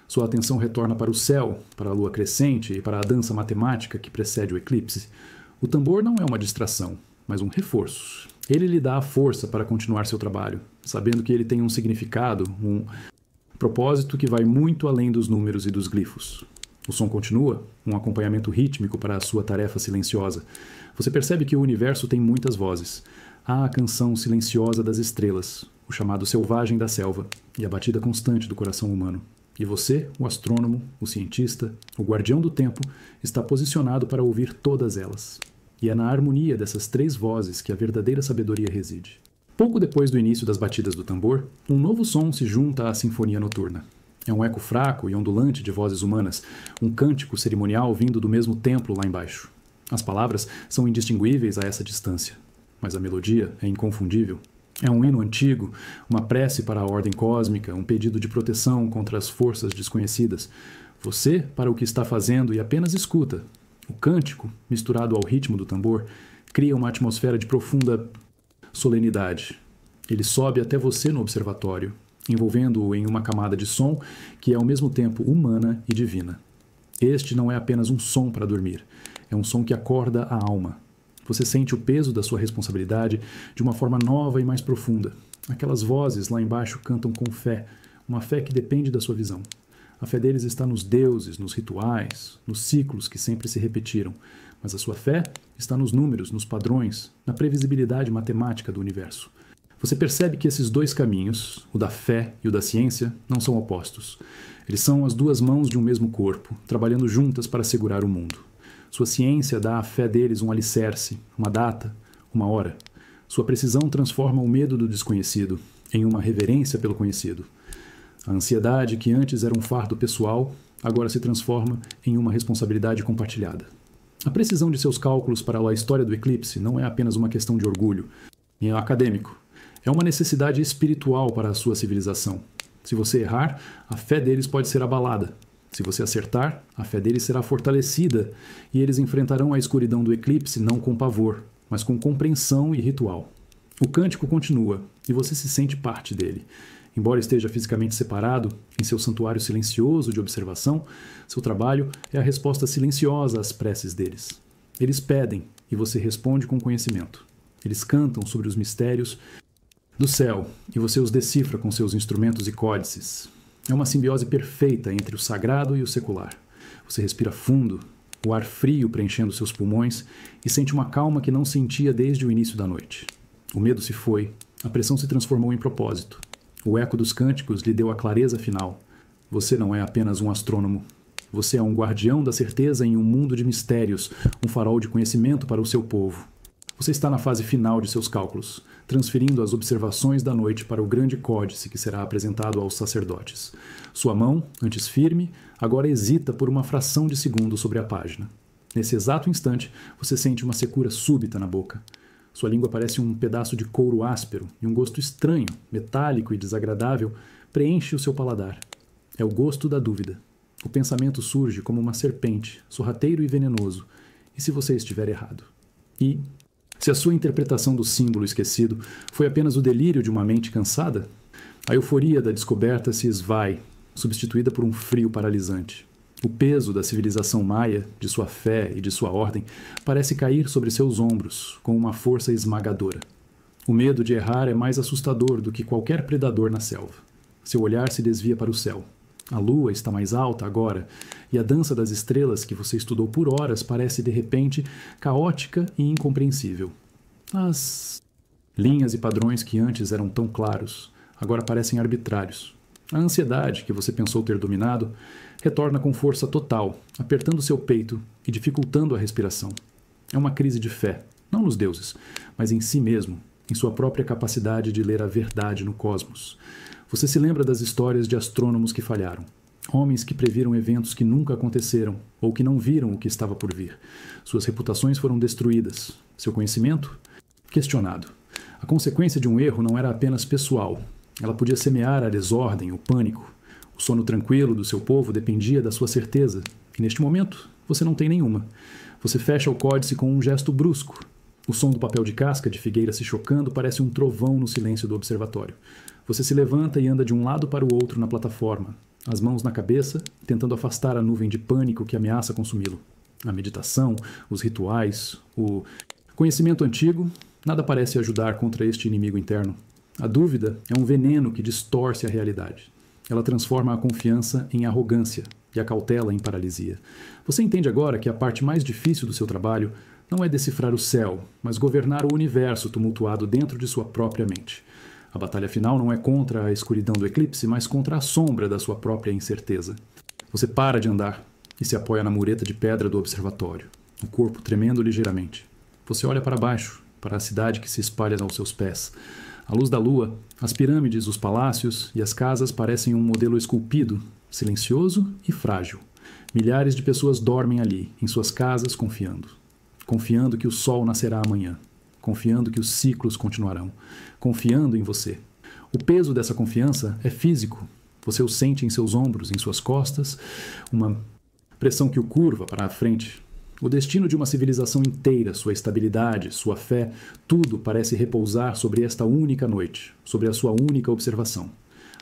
Sua atenção retorna para o céu, para a lua crescente e para a dança matemática que precede o eclipse. O tambor não é uma distração, mas um reforço. Ele lhe dá a força para continuar seu trabalho, sabendo que ele tem um significado, um propósito que vai muito além dos números e dos glifos. O som continua, um acompanhamento rítmico para a sua tarefa silenciosa. Você percebe que o universo tem muitas vozes. Há a canção silenciosa das estrelas, o chamado selvagem da selva e a batida constante do coração humano. E você, o astrônomo, o cientista, o guardião do tempo, está posicionado para ouvir todas elas. E é na harmonia dessas três vozes que a verdadeira sabedoria reside. Pouco depois do início das batidas do tambor, um novo som se junta à sinfonia noturna. É um eco fraco e ondulante de vozes humanas, um cântico cerimonial vindo do mesmo templo lá embaixo. As palavras são indistinguíveis a essa distância, mas a melodia é inconfundível. É um hino antigo, uma prece para a ordem cósmica, um pedido de proteção contra as forças desconhecidas. Você, para o que está fazendo e apenas escuta. O cântico, misturado ao ritmo do tambor, cria uma atmosfera de profunda solenidade. Ele sobe até você no observatório, envolvendo-o em uma camada de som que é ao mesmo tempo humana e divina. Este não é apenas um som para dormir, é um som que acorda a alma. Você sente o peso da sua responsabilidade de uma forma nova e mais profunda. Aquelas vozes lá embaixo cantam com fé, uma fé que depende da sua visão. A fé deles está nos deuses, nos rituais, nos ciclos que sempre se repetiram. Mas a sua fé está nos números, nos padrões, na previsibilidade matemática do universo. Você percebe que esses dois caminhos, o da fé e o da ciência, não são opostos. Eles são as duas mãos de um mesmo corpo, trabalhando juntas para segurar o mundo. Sua ciência dá à fé deles um alicerce, uma data, uma hora. Sua precisão transforma o medo do desconhecido em uma reverência pelo conhecido. A ansiedade, que antes era um fardo pessoal, agora se transforma em uma responsabilidade compartilhada. A precisão de seus cálculos para a história do eclipse não é apenas uma questão de orgulho e acadêmico. É uma necessidade espiritual para a sua civilização. Se você errar, a fé deles pode ser abalada. Se você acertar, a fé deles será fortalecida e eles enfrentarão a escuridão do eclipse não com pavor, mas com compreensão e ritual. O cântico continua e você se sente parte dele. Embora esteja fisicamente separado, em seu santuário silencioso de observação, seu trabalho é a resposta silenciosa às preces deles. Eles pedem e você responde com conhecimento. Eles cantam sobre os mistérios do céu e você os decifra com seus instrumentos e códices. É uma simbiose perfeita entre o sagrado e o secular. Você respira fundo, o ar frio preenchendo seus pulmões e sente uma calma que não sentia desde o início da noite. O medo se foi, a pressão se transformou em propósito. O eco dos cânticos lhe deu a clareza final. Você não é apenas um astrônomo. Você é um guardião da certeza em um mundo de mistérios, um farol de conhecimento para o seu povo. Você está na fase final de seus cálculos, transferindo as observações da noite para o grande códice que será apresentado aos sacerdotes. Sua mão, antes firme, agora hesita por uma fração de segundo sobre a página. Nesse exato instante, você sente uma secura súbita na boca. Sua língua parece um pedaço de couro áspero e um gosto estranho, metálico e desagradável preenche o seu paladar. É o gosto da dúvida. O pensamento surge como uma serpente, sorrateiro e venenoso. E se você estiver errado? E, se a sua interpretação do símbolo esquecido foi apenas o delírio de uma mente cansada, a euforia da descoberta se esvai, substituída por um frio paralisante. O peso da civilização maia, de sua fé e de sua ordem, parece cair sobre seus ombros com uma força esmagadora. O medo de errar é mais assustador do que qualquer predador na selva. Seu olhar se desvia para o céu. A lua está mais alta agora, e a dança das estrelas que você estudou por horas parece, de repente, caótica e incompreensível. As linhas e padrões que antes eram tão claros, agora parecem arbitrários. A ansiedade, que você pensou ter dominado, retorna com força total, apertando seu peito e dificultando a respiração. É uma crise de fé, não nos deuses, mas em si mesmo, em sua própria capacidade de ler a verdade no cosmos. Você se lembra das histórias de astrônomos que falharam, homens que previram eventos que nunca aconteceram ou que não viram o que estava por vir. Suas reputações foram destruídas, seu conhecimento questionado. A consequência de um erro não era apenas pessoal. Ela podia semear a desordem, o pânico. O sono tranquilo do seu povo dependia da sua certeza, e neste momento você não tem nenhuma. Você fecha o códice com um gesto brusco. O som do papel de casca de figueira se chocando parece um trovão no silêncio do observatório. Você se levanta e anda de um lado para o outro na plataforma, as mãos na cabeça, tentando afastar a nuvem de pânico que ameaça consumi-lo. A meditação, os rituais, o conhecimento antigo, nada parece ajudar contra este inimigo interno. A dúvida é um veneno que distorce a realidade. Ela transforma a confiança em arrogância e a cautela em paralisia. Você entende agora que a parte mais difícil do seu trabalho não é decifrar o céu, mas governar o universo tumultuado dentro de sua própria mente. A batalha final não é contra a escuridão do eclipse, mas contra a sombra da sua própria incerteza. Você para de andar e se apoia na mureta de pedra do observatório, o corpo tremendo ligeiramente. Você olha para baixo, para a cidade que se espalha aos seus pés. À luz da lua, as pirâmides, os palácios e as casas parecem um modelo esculpido, silencioso e frágil. Milhares de pessoas dormem ali, em suas casas, confiando que o sol nascerá amanhã, confiando que os ciclos continuarão, confiando em você. O peso dessa confiança é físico. Você o sente em seus ombros, em suas costas, uma pressão que o curva para a frente. O destino de uma civilização inteira, sua estabilidade, sua fé, tudo parece repousar sobre esta única noite, sobre a sua única observação.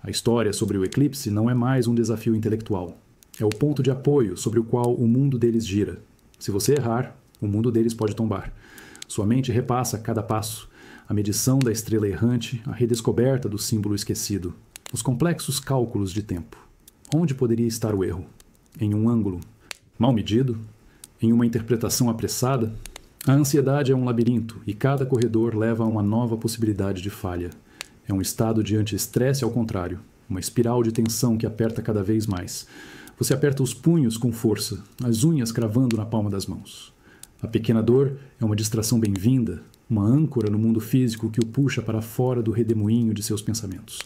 A história sobre o eclipse não é mais um desafio intelectual. É o ponto de apoio sobre o qual o mundo deles gira. Se você errar, o mundo deles pode tombar. Sua mente repassa cada passo, a medição da estrela errante, a redescoberta do símbolo esquecido, os complexos cálculos de tempo. Onde poderia estar o erro? Em um ângulo mal medido? Em uma interpretação apressada? A ansiedade é um labirinto e cada corredor leva a uma nova possibilidade de falha. É um estado de anti-estresse ao contrário, uma espiral de tensão que aperta cada vez mais. Você aperta os punhos com força, as unhas cravando na palma das mãos. A pequena dor é uma distração bem-vinda, uma âncora no mundo físico que o puxa para fora do redemoinho de seus pensamentos.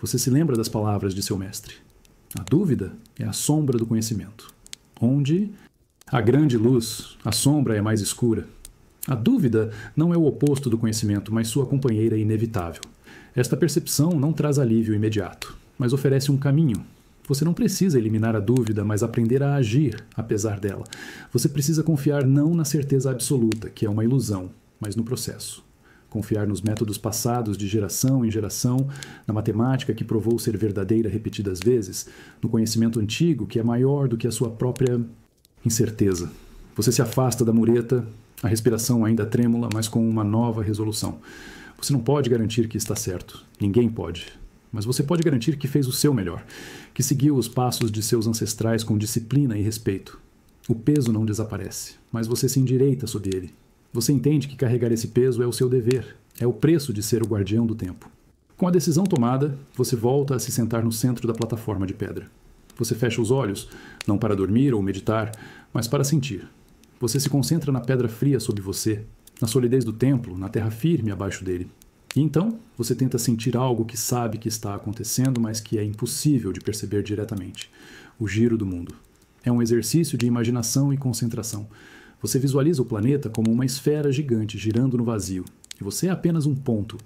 Você se lembra das palavras de seu mestre. A dúvida é a sombra do conhecimento. Onde a grande luz, a sombra é mais escura. A dúvida não é o oposto do conhecimento, mas sua companheira inevitável. Esta percepção não traz alívio imediato, mas oferece um caminho. Você não precisa eliminar a dúvida, mas aprender a agir apesar dela. Você precisa confiar não na certeza absoluta, que é uma ilusão, mas no processo. Confiar nos métodos passados de geração em geração, na matemática que provou ser verdadeira repetidas vezes, no conhecimento antigo que é maior do que a sua própria incerteza. Você se afasta da mureta, a respiração ainda trêmula, mas com uma nova resolução. Você não pode garantir que está certo. Ninguém pode. Mas você pode garantir que fez o seu melhor, que seguiu os passos de seus ancestrais com disciplina e respeito. O peso não desaparece, mas você se endireita sob ele. Você entende que carregar esse peso é o seu dever, é o preço de ser o guardião do tempo. Com a decisão tomada, você volta a se sentar no centro da plataforma de pedra. Você fecha os olhos, não para dormir ou meditar, mas para sentir. Você se concentra na pedra fria sob você, na solidez do templo, na terra firme abaixo dele. E então, você tenta sentir algo que sabe que está acontecendo, mas que é impossível de perceber diretamente. O giro do mundo. É um exercício de imaginação e concentração. Você visualiza o planeta como uma esfera gigante girando no vazio, e você é apenas um ponto,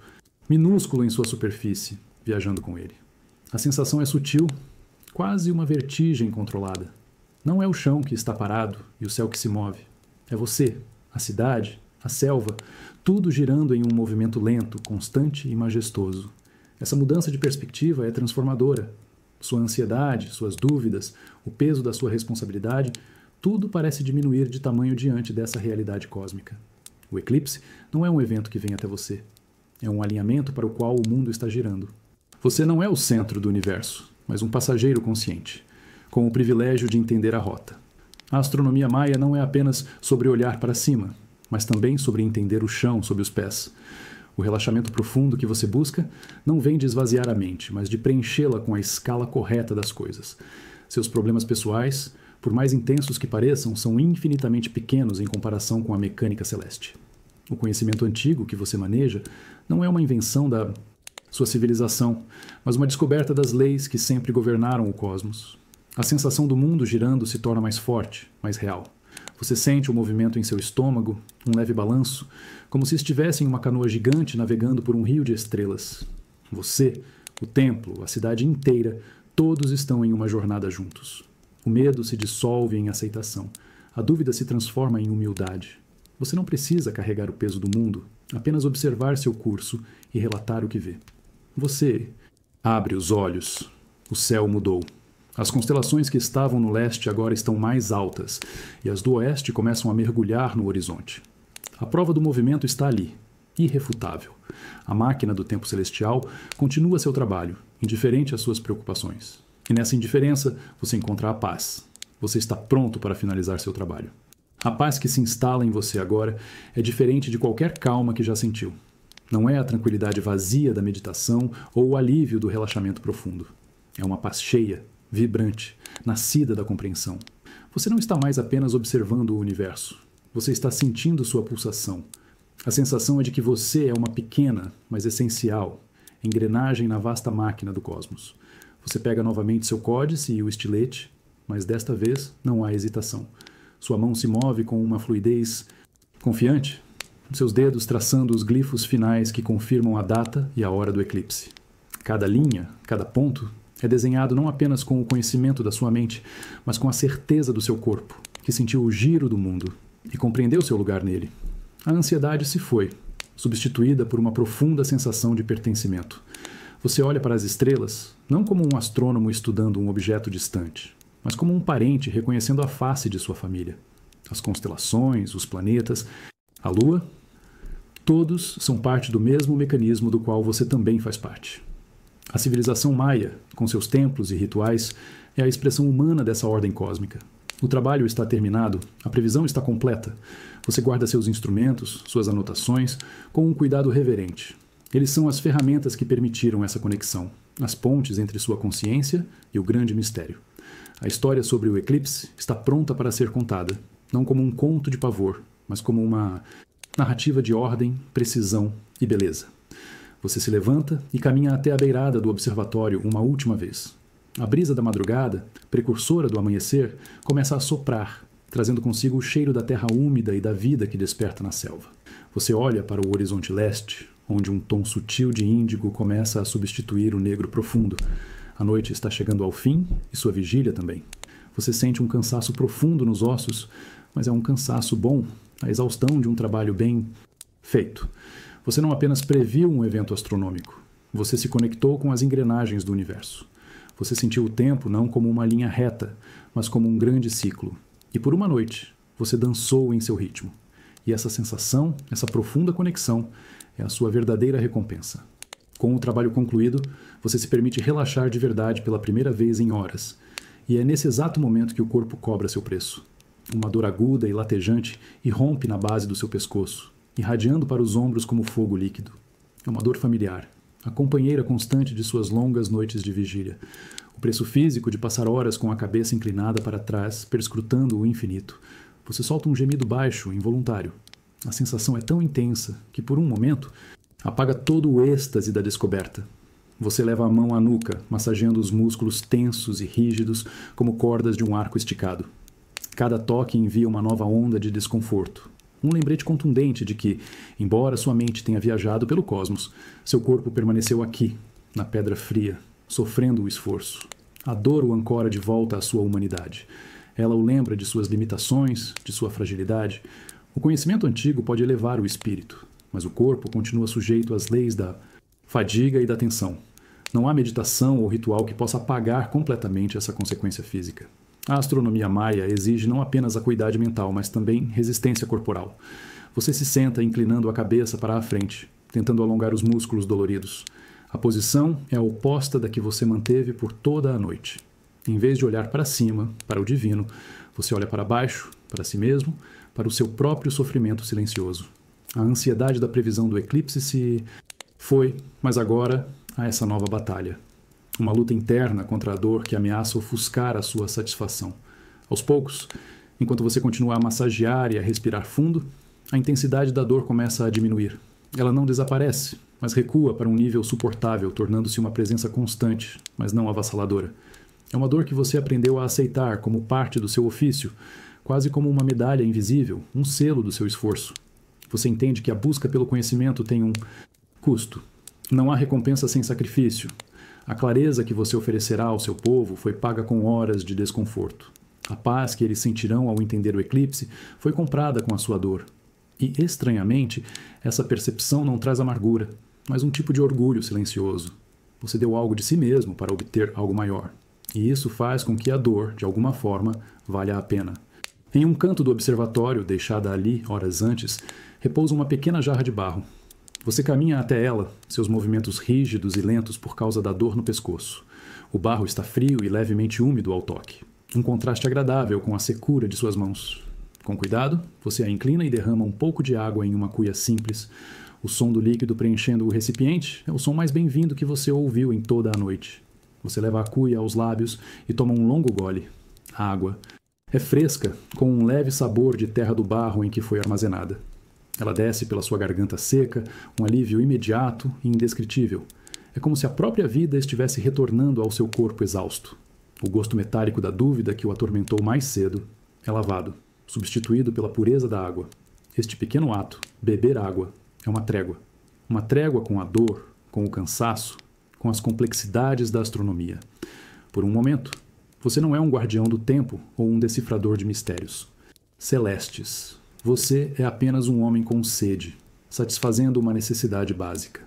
minúsculo em sua superfície, viajando com ele. A sensação é sutil, quase uma vertigem controlada. Não é o chão que está parado e o céu que se move. É você, a cidade, a selva, tudo girando em um movimento lento, constante e majestoso. Essa mudança de perspectiva é transformadora. Sua ansiedade, suas dúvidas, o peso da sua responsabilidade, tudo parece diminuir de tamanho diante dessa realidade cósmica. O eclipse não é um evento que vem até você. É um alinhamento para o qual o mundo está girando. Você não é o centro do universo, mas um passageiro consciente, com o privilégio de entender a rota. A astronomia maia não é apenas sobre olhar para cima, mas também sobre entender o chão sob os pés. O relaxamento profundo que você busca não vem de esvaziar a mente, mas de preenchê-la com a escala correta das coisas. Seus problemas pessoais, por mais intensos que pareçam, são infinitamente pequenos em comparação com a mecânica celeste. O conhecimento antigo que você maneja não é uma invenção da sua civilização, mas uma descoberta das leis que sempre governaram o cosmos. A sensação do mundo girando se torna mais forte, mais real. Você sente o movimento em seu estômago, um leve balanço, como se estivesse em uma canoa gigante navegando por um rio de estrelas. Você, o templo, a cidade inteira, todos estão em uma jornada juntos. O medo se dissolve em aceitação. A dúvida se transforma em humildade. Você não precisa carregar o peso do mundo, apenas observar seu curso e relatar o que vê. Você abre os olhos. O céu mudou. As constelações que estavam no leste agora estão mais altas, e as do oeste começam a mergulhar no horizonte. A prova do movimento está ali, irrefutável. A máquina do tempo celestial continua seu trabalho, indiferente às suas preocupações. E nessa indiferença, você encontra a paz. Você está pronto para finalizar seu trabalho. A paz que se instala em você agora é diferente de qualquer calma que já sentiu. Não é a tranquilidade vazia da meditação ou o alívio do relaxamento profundo. É uma paz cheia, vibrante, nascida da compreensão. Você não está mais apenas observando o universo. Você está sentindo sua pulsação. A sensação é de que você é uma pequena, mas essencial, engrenagem na vasta máquina do cosmos. Você pega novamente seu códice e o estilete, mas desta vez não há hesitação. Sua mão se move com uma fluidez confiante, seus dedos traçando os glifos finais que confirmam a data e a hora do eclipse. Cada linha, cada ponto, é desenhado não apenas com o conhecimento da sua mente, mas com a certeza do seu corpo, que sentiu o giro do mundo e compreendeu seu lugar nele. A ansiedade se foi, substituída por uma profunda sensação de pertencimento. Você olha para as estrelas, não como um astrônomo estudando um objeto distante, mas como um parente reconhecendo a face de sua família. As constelações, os planetas, a Lua, todos são parte do mesmo mecanismo do qual você também faz parte. A civilização maia, com seus templos e rituais, é a expressão humana dessa ordem cósmica. O trabalho está terminado, a previsão está completa. Você guarda seus instrumentos, suas anotações, com um cuidado reverente. Eles são as ferramentas que permitiram essa conexão, as pontes entre sua consciência e o grande mistério. A história sobre o eclipse está pronta para ser contada, não como um conto de pavor, mas como uma narrativa de ordem, precisão e beleza. Você se levanta e caminha até a beirada do observatório uma última vez. A brisa da madrugada, precursora do amanhecer, começa a soprar, trazendo consigo o cheiro da terra úmida e da vida que desperta na selva. Você olha para o horizonte leste, onde um tom sutil de índigo começa a substituir o negro profundo. A noite está chegando ao fim e sua vigília também. Você sente um cansaço profundo nos ossos, mas é um cansaço bom, a exaustão de um trabalho bem feito. Você não apenas previu um evento astronômico, você se conectou com as engrenagens do universo. Você sentiu o tempo não como uma linha reta, mas como um grande ciclo. E por uma noite, você dançou em seu ritmo. E essa sensação, essa profunda conexão, é a sua verdadeira recompensa. Com o trabalho concluído, você se permite relaxar de verdade pela primeira vez em horas. E é nesse exato momento que o corpo cobra seu preço. Uma dor aguda e latejante irrompe na base do seu pescoço, irradiando para os ombros como fogo líquido. É uma dor familiar, a companheira constante de suas longas noites de vigília. O preço físico de passar horas com a cabeça inclinada para trás, perscrutando o infinito. Você solta um gemido baixo, involuntário. A sensação é tão intensa que, por um momento, apaga todo o êxtase da descoberta. Você leva a mão à nuca, massageando os músculos tensos e rígidos como cordas de um arco esticado. Cada toque envia uma nova onda de desconforto. Um lembrete contundente de que, embora sua mente tenha viajado pelo cosmos, seu corpo permaneceu aqui, na pedra fria, sofrendo o esforço. A dor o ancora de volta à sua humanidade. Ela o lembra de suas limitações, de sua fragilidade. O conhecimento antigo pode elevar o espírito, mas o corpo continua sujeito às leis da fadiga e da tensão. Não há meditação ou ritual que possa apagar completamente essa consequência física. A astronomia maia exige não apenas acuidade mental, mas também resistência corporal. Você se senta inclinando a cabeça para a frente, tentando alongar os músculos doloridos. A posição é a oposta da que você manteve por toda a noite. Em vez de olhar para cima, para o divino, você olha para baixo, para si mesmo, para o seu próprio sofrimento silencioso. A ansiedade da previsão do eclipse se foi, mas agora há essa nova batalha. Uma luta interna contra a dor que ameaça ofuscar a sua satisfação. Aos poucos, enquanto você continua a massagear e a respirar fundo, a intensidade da dor começa a diminuir. Ela não desaparece, mas recua para um nível suportável, tornando-se uma presença constante, mas não avassaladora. É uma dor que você aprendeu a aceitar como parte do seu ofício, quase como uma medalha invisível, um selo do seu esforço. Você entende que a busca pelo conhecimento tem um custo. Não há recompensa sem sacrifício. A clareza que você oferecerá ao seu povo foi paga com horas de desconforto. A paz que eles sentirão ao entender o eclipse foi comprada com a sua dor. E, estranhamente, essa percepção não traz amargura, mas um tipo de orgulho silencioso. Você deu algo de si mesmo para obter algo maior. E isso faz com que a dor, de alguma forma, valha a pena. Em um canto do observatório, deixada ali horas antes, repousa uma pequena jarra de barro. Você caminha até ela, seus movimentos rígidos e lentos por causa da dor no pescoço. O barro está frio e levemente úmido ao toque. Um contraste agradável com a secura de suas mãos. Com cuidado, você a inclina e derrama um pouco de água em uma cuia simples. O som do líquido preenchendo o recipiente é o som mais bem-vindo que você ouviu em toda a noite. Você leva a cuia aos lábios e toma um longo gole. A água é fresca, com um leve sabor de terra do barro em que foi armazenada. Ela desce pela sua garganta seca, um alívio imediato e indescritível. É como se a própria vida estivesse retornando ao seu corpo exausto. O gosto metálico da dúvida que o atormentou mais cedo é lavado, substituído pela pureza da água. Este pequeno ato, beber água, é uma trégua. Uma trégua com a dor, com o cansaço, com as complexidades da astronomia. Por um momento, você não é um guardião do tempo ou um decifrador de mistérios. Celestes. Você é apenas um homem com sede, satisfazendo uma necessidade básica.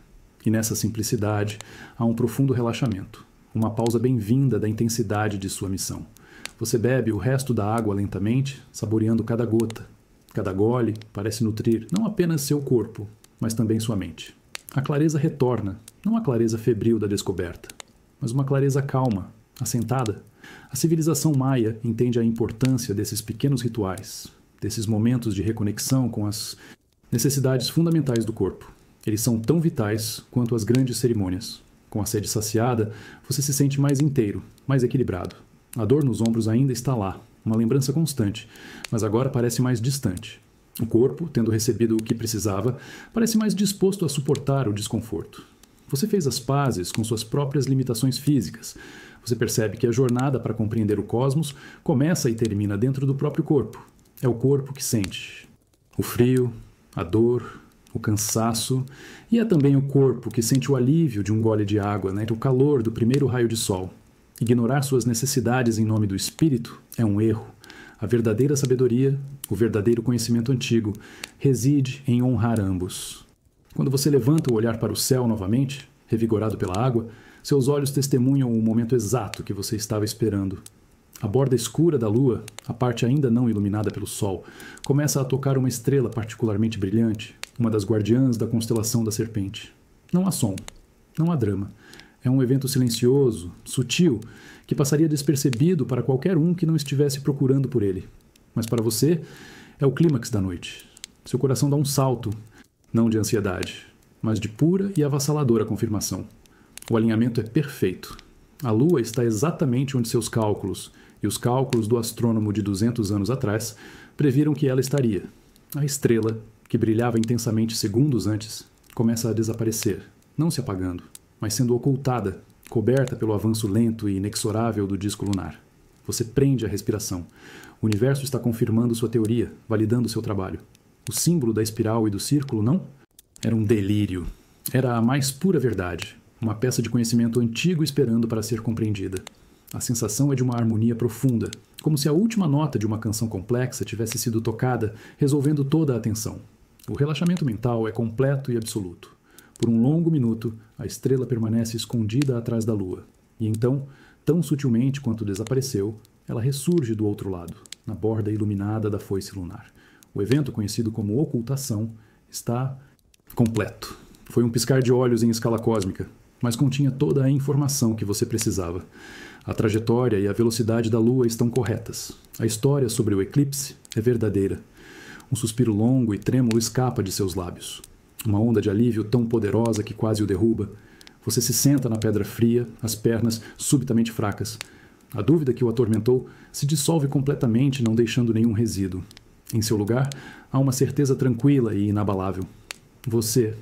E nessa simplicidade há um profundo relaxamento, uma pausa bem-vinda da intensidade de sua missão. Você bebe o resto da água lentamente, saboreando cada gota. Cada gole parece nutrir não apenas seu corpo, mas também sua mente. A clareza retorna, não a clareza febril da descoberta, mas uma clareza calma, assentada. A civilização maia entende a importância desses pequenos rituais, desses momentos de reconexão com as necessidades fundamentais do corpo. Eles são tão vitais quanto as grandes cerimônias. Com a sede saciada, você se sente mais inteiro, mais equilibrado. A dor nos ombros ainda está lá, uma lembrança constante, mas agora parece mais distante. O corpo, tendo recebido o que precisava, parece mais disposto a suportar o desconforto. Você fez as pazes com suas próprias limitações físicas. Você percebe que a jornada para compreender o cosmos começa e termina dentro do próprio corpo. É o corpo que sente o frio, a dor, o cansaço, e é também o corpo que sente o alívio de um gole de água, o calor do primeiro raio de sol. Ignorar suas necessidades em nome do espírito é um erro. A verdadeira sabedoria, o verdadeiro conhecimento antigo, reside em honrar ambos. Quando você levanta o olhar para o céu novamente, revigorado pela água, seus olhos testemunham o momento exato que você estava esperando. A borda escura da lua, a parte ainda não iluminada pelo sol, começa a tocar uma estrela particularmente brilhante, uma das guardiãs da constelação da serpente. Não há som, não há drama. É um evento silencioso, sutil, que passaria despercebido para qualquer um que não estivesse procurando por ele. Mas para você, é o clímax da noite. Seu coração dá um salto, não de ansiedade, mas de pura e avassaladora confirmação. O alinhamento é perfeito. A lua está exatamente onde seus cálculos, e os cálculos do astrônomo de 200 anos atrás, previram que ela estaria. A estrela, que brilhava intensamente segundos antes, começa a desaparecer, não se apagando, mas sendo ocultada, coberta pelo avanço lento e inexorável do disco lunar. Você prende a respiração. O universo está confirmando sua teoria, validando seu trabalho. O símbolo da espiral e do círculo, não? Era um delírio. Era a mais pura verdade. Uma peça de conhecimento antigo esperando para ser compreendida. A sensação é de uma harmonia profunda, como se a última nota de uma canção complexa tivesse sido tocada, resolvendo toda a atenção. O relaxamento mental é completo e absoluto. Por um longo minuto, a estrela permanece escondida atrás da lua. E então, tão sutilmente quanto desapareceu, ela ressurge do outro lado, na borda iluminada da foice lunar. O evento, conhecido como ocultação, está completo. Foi um piscar de olhos em escala cósmica, mas continha toda a informação que você precisava. A trajetória e a velocidade da lua estão corretas. A história sobre o eclipse é verdadeira. Um suspiro longo e trêmulo escapa de seus lábios. Uma onda de alívio tão poderosa que quase o derruba. Você se senta na pedra fria, as pernas subitamente fracas. A dúvida que o atormentou se dissolve completamente, não deixando nenhum resíduo. Em seu lugar, há uma certeza tranquila e inabalável. Você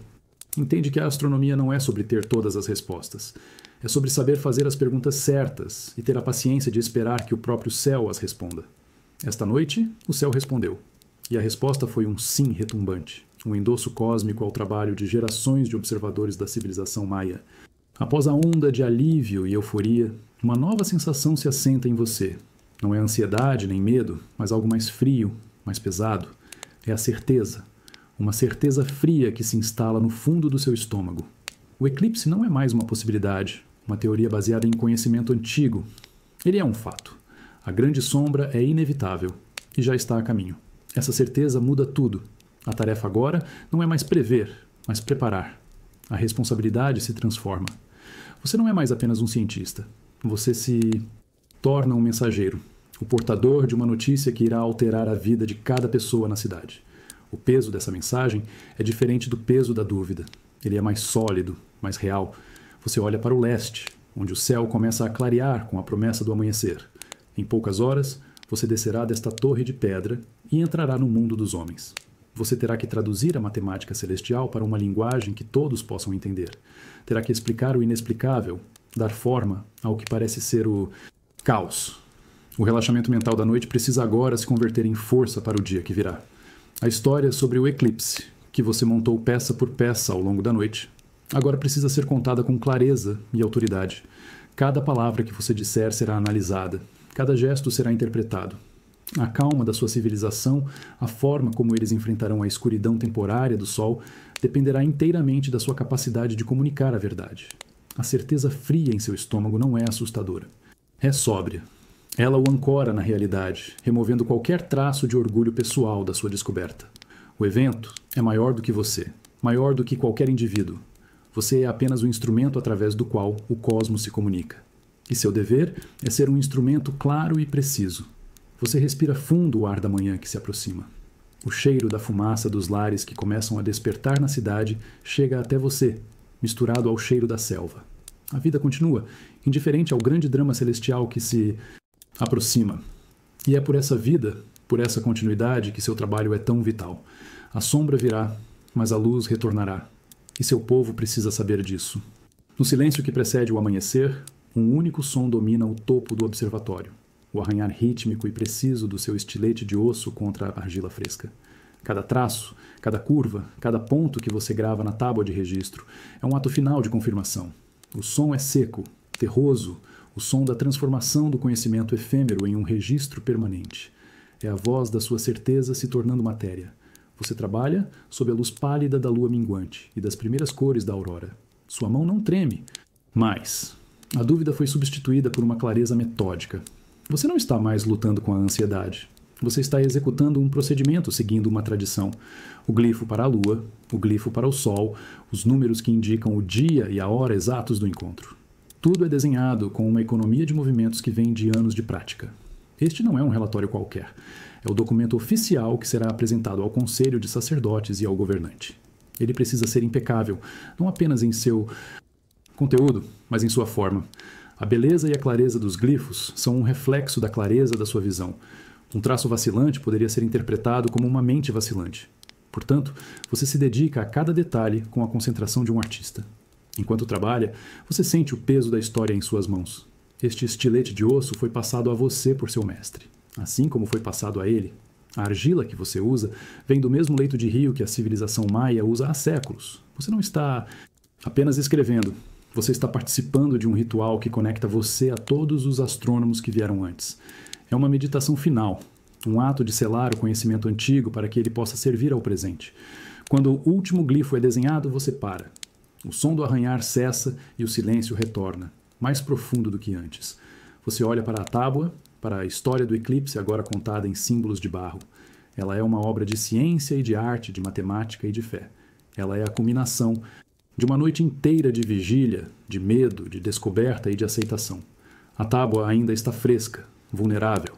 entende que a astronomia não é sobre ter todas as respostas. É sobre saber fazer as perguntas certas e ter a paciência de esperar que o próprio céu as responda. Esta noite, o céu respondeu. E a resposta foi um sim retumbante, um endosso cósmico ao trabalho de gerações de observadores da civilização maia. Após a onda de alívio e euforia, uma nova sensação se assenta em você. Não é ansiedade nem medo, mas algo mais frio, mais pesado. É a certeza. Uma certeza fria que se instala no fundo do seu estômago. O eclipse não é mais uma possibilidade, uma teoria baseada em conhecimento antigo. Ele é um fato. A grande sombra é inevitável e já está a caminho. Essa certeza muda tudo. A tarefa agora não é mais prever, mas preparar. A responsabilidade se transforma. Você não é mais apenas um cientista. Você se torna um mensageiro, o portador de uma notícia que irá alterar a vida de cada pessoa na cidade. O peso dessa mensagem é diferente do peso da dúvida. Ele é mais sólido, mais real. Você olha para o leste, onde o céu começa a clarear com a promessa do amanhecer. Em poucas horas, você descerá desta torre de pedra e entrará no mundo dos homens. Você terá que traduzir a matemática celestial para uma linguagem que todos possam entender. Terá que explicar o inexplicável, dar forma ao que parece ser o caos. O relaxamento mental da noite precisa agora se converter em força para o dia que virá. A história sobre o eclipse, que você montou peça por peça ao longo da noite, agora precisa ser contada com clareza e autoridade. Cada palavra que você disser será analisada. Cada gesto será interpretado. A calma da sua civilização, a forma como eles enfrentarão a escuridão temporária do sol, dependerá inteiramente da sua capacidade de comunicar a verdade. A certeza fria em seu estômago não é assustadora. É sóbria. Ela o ancora na realidade, removendo qualquer traço de orgulho pessoal da sua descoberta. O evento é maior do que você, maior do que qualquer indivíduo. Você é apenas o instrumento através do qual o cosmos se comunica. E seu dever é ser um instrumento claro e preciso. Você respira fundo o ar da manhã que se aproxima. O cheiro da fumaça dos lares que começam a despertar na cidade chega até você, misturado ao cheiro da selva. A vida continua, indiferente ao grande drama celestial que se aproxima. E é por essa vida, por essa continuidade, que seu trabalho é tão vital. A sombra virá, mas a luz retornará. E seu povo precisa saber disso. No silêncio que precede o amanhecer, um único som domina o topo do observatório. O arranhar rítmico e preciso do seu estilete de osso contra a argila fresca. Cada traço, cada curva, cada ponto que você grava na tábua de registro é um ato final de confirmação. O som é seco, terroso, o som da transformação do conhecimento efêmero em um registro permanente. É a voz da sua certeza se tornando matéria. Você trabalha sob a luz pálida da lua minguante e das primeiras cores da aurora. Sua mão não treme, mas a dúvida foi substituída por uma clareza metódica. Você não está mais lutando com a ansiedade. Você está executando um procedimento seguindo uma tradição. O glifo para a lua, o glifo para o sol, os números que indicam o dia e a hora exatos do encontro. Tudo é desenhado com uma economia de movimentos que vem de anos de prática. Este não é um relatório qualquer. É o documento oficial que será apresentado ao Conselho de Sacerdotes e ao governante. Ele precisa ser impecável, não apenas em seu conteúdo, mas em sua forma. A beleza e a clareza dos glifos são um reflexo da clareza da sua visão. Um traço vacilante poderia ser interpretado como uma mente vacilante. Portanto, você se dedica a cada detalhe com a concentração de um artista. Enquanto trabalha, você sente o peso da história em suas mãos. Este estilete de osso foi passado a você por seu mestre, assim como foi passado a ele. A argila que você usa vem do mesmo leito de rio que a civilização maia usa há séculos. Você não está apenas escrevendo. Você está participando de um ritual que conecta você a todos os astrônomos que vieram antes. É uma meditação final, um ato de selar o conhecimento antigo para que ele possa servir ao presente. Quando o último glifo é desenhado, você para. O som do arranhar cessa e o silêncio retorna, mais profundo do que antes. Você olha para a tábua, para a história do eclipse agora contada em símbolos de barro. Ela é uma obra de ciência e de arte, de matemática e de fé. Ela é a culminação de uma noite inteira de vigília, de medo, de descoberta e de aceitação. A tábua ainda está fresca, vulnerável.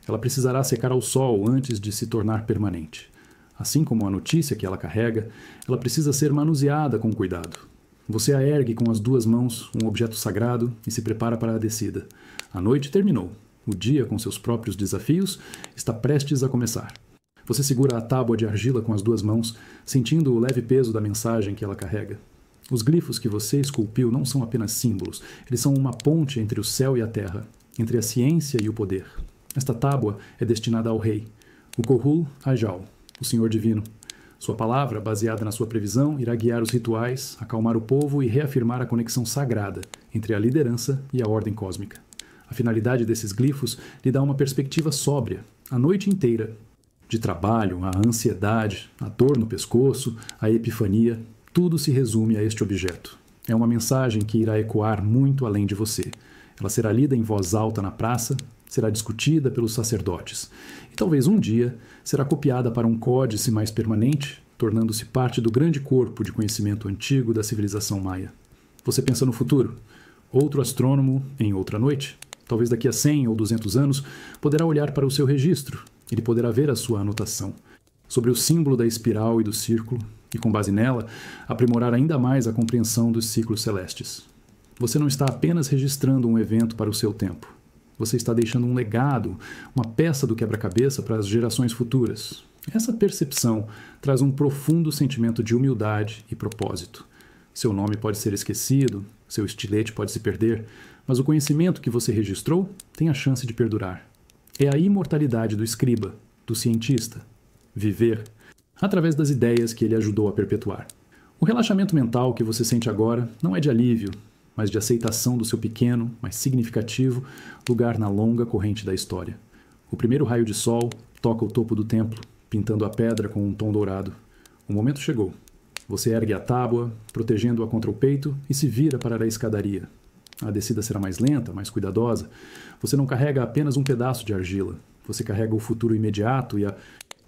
Ela precisará secar ao sol antes de se tornar permanente. Assim como a notícia que ela carrega, ela precisa ser manuseada com cuidado. Você a ergue com as duas mãos, um objeto sagrado, e se prepara para a descida. A noite terminou. O dia, com seus próprios desafios, está prestes a começar. Você segura a tábua de argila com as duas mãos, sentindo o leve peso da mensagem que ela carrega. Os glifos que você esculpiu não são apenas símbolos, eles são uma ponte entre o céu e a terra, entre a ciência e o poder. Esta tábua é destinada ao rei, o Kohul Ajal, o Senhor Divino. Sua palavra, baseada na sua previsão, irá guiar os rituais, acalmar o povo e reafirmar a conexão sagrada entre a liderança e a ordem cósmica. A finalidade desses glifos lhe dá uma perspectiva sóbria, a noite inteira, de trabalho, a ansiedade, a dor no pescoço, a epifania. Tudo se resume a este objeto. É uma mensagem que irá ecoar muito além de você. Ela será lida em voz alta na praça, será discutida pelos sacerdotes. E talvez um dia será copiada para um códice mais permanente, tornando-se parte do grande corpo de conhecimento antigo da civilização maia. Você pensa no futuro. Outro astrônomo, em outra noite, talvez daqui a 100 ou 200 anos, poderá olhar para o seu registro. Ele poderá ver a sua anotação sobre o símbolo da espiral e do círculo, e, com base nela, aprimorar ainda mais a compreensão dos ciclos celestes. Você não está apenas registrando um evento para o seu tempo. Você está deixando um legado, uma peça do quebra-cabeça para as gerações futuras. Essa percepção traz um profundo sentimento de humildade e propósito. Seu nome pode ser esquecido, seu estilete pode se perder, mas o conhecimento que você registrou tem a chance de perdurar. É a imortalidade do escriba, do cientista. Viver através das ideias que ele ajudou a perpetuar. O relaxamento mental que você sente agora não é de alívio, mas de aceitação do seu pequeno, mas significativo, lugar na longa corrente da história. O primeiro raio de sol toca o topo do templo, pintando a pedra com um tom dourado. O momento chegou. Você ergue a tábua, protegendo-a contra o peito, e se vira para a escadaria. A descida será mais lenta, mais cuidadosa. Você não carrega apenas um pedaço de argila. Você carrega o futuro imediato e a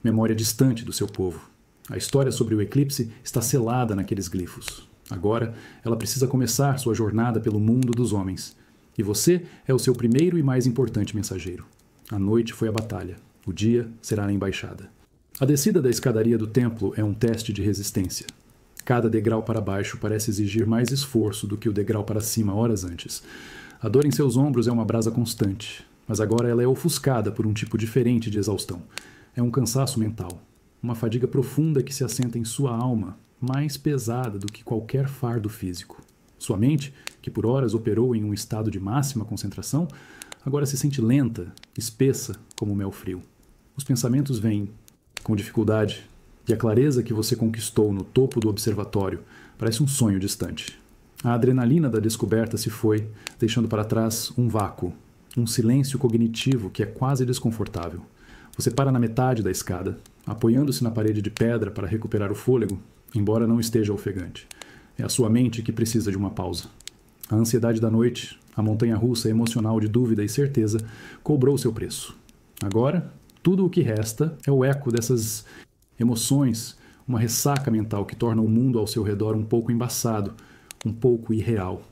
memória distante do seu povo. A história sobre o eclipse está selada naqueles glifos. Agora, ela precisa começar sua jornada pelo mundo dos homens. E você é o seu primeiro e mais importante mensageiro. A noite foi a batalha. O dia será a embaixada. A descida da escadaria do templo é um teste de resistência. Cada degrau para baixo parece exigir mais esforço do que o degrau para cima horas antes. A dor em seus ombros é uma brasa constante, mas agora ela é ofuscada por um tipo diferente de exaustão. É um cansaço mental, uma fadiga profunda que se assenta em sua alma, mais pesada do que qualquer fardo físico. Sua mente, que por horas operou em um estado de máxima concentração, agora se sente lenta, espessa como mel frio. Os pensamentos vêm com dificuldade, e a clareza que você conquistou no topo do observatório parece um sonho distante. A adrenalina da descoberta se foi, deixando para trás um vácuo, um silêncio cognitivo que é quase desconfortável. Você para na metade da escada, apoiando-se na parede de pedra para recuperar o fôlego, embora não esteja ofegante. É a sua mente que precisa de uma pausa. A ansiedade da noite, a montanha-russa emocional de dúvida e certeza, cobrou seu preço. Agora, tudo o que resta é o eco dessas emoções, uma ressaca mental que torna o mundo ao seu redor um pouco embaçado, um pouco irreal.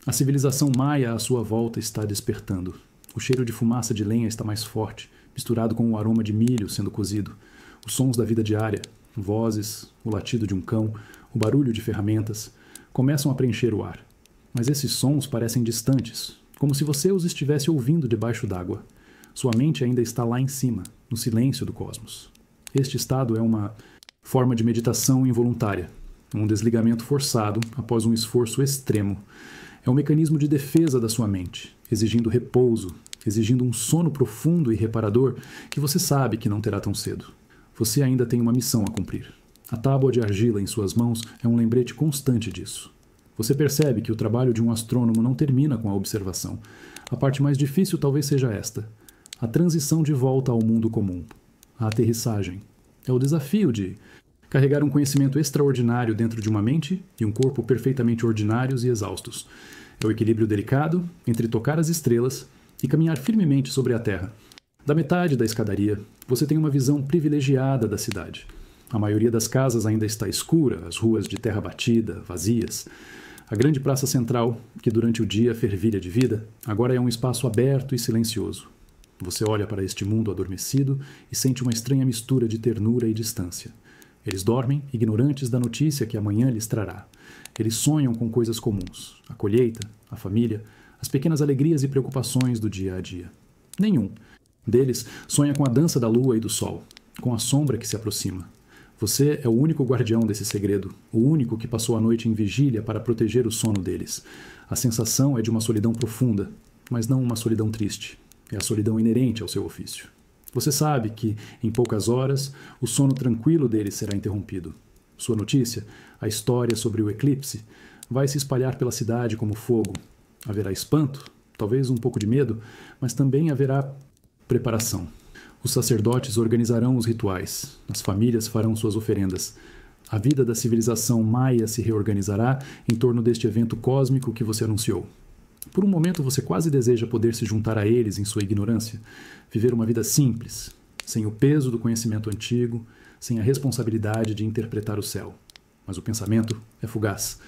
A civilização maia à sua volta está despertando. O cheiro de fumaça de lenha está mais forte, misturado com o aroma de milho sendo cozido. Os sons da vida diária, vozes, o latido de um cão, o barulho de ferramentas, começam a preencher o ar. Mas esses sons parecem distantes, como se você os estivesse ouvindo debaixo d'água. Sua mente ainda está lá em cima, no silêncio do cosmos. Este estado é uma forma de meditação involuntária, um desligamento forçado após um esforço extremo. É um mecanismo de defesa da sua mente, exigindo repouso, exigindo um sono profundo e reparador que você sabe que não terá tão cedo. Você ainda tem uma missão a cumprir. A tábua de argila em suas mãos é um lembrete constante disso. Você percebe que o trabalho de um astrônomo não termina com a observação. A parte mais difícil talvez seja esta: a transição de volta ao mundo comum. A aterrissagem. É o desafio de carregar um conhecimento extraordinário dentro de uma mente e um corpo perfeitamente ordinários e exaustos. É o equilíbrio delicado entre tocar as estrelas e caminhar firmemente sobre a terra. Da metade da escadaria, você tem uma visão privilegiada da cidade. A maioria das casas ainda está escura, as ruas de terra batida, vazias. A grande praça central, que durante o dia fervilha de vida, agora é um espaço aberto e silencioso. Você olha para este mundo adormecido e sente uma estranha mistura de ternura e distância. Eles dormem, ignorantes da notícia que amanhã lhes trará. Eles sonham com coisas comuns: a colheita, a família, as pequenas alegrias e preocupações do dia a dia. Nenhum deles sonha com a dança da lua e do sol, com a sombra que se aproxima. Você é o único guardião desse segredo, o único que passou a noite em vigília para proteger o sono deles. A sensação é de uma solidão profunda, mas não uma solidão triste. É a solidão inerente ao seu ofício. Você sabe que, em poucas horas, o sono tranquilo deles será interrompido. Sua notícia, a história sobre o eclipse, vai se espalhar pela cidade como fogo. Haverá espanto, talvez um pouco de medo, mas também haverá preparação. Os sacerdotes organizarão os rituais, as famílias farão suas oferendas. A vida da civilização maia se reorganizará em torno deste evento cósmico que você anunciou. Por um momento você quase deseja poder se juntar a eles em sua ignorância, viver uma vida simples, sem o peso do conhecimento antigo, sem a responsabilidade de interpretar o céu. Mas o pensamento é fugaz.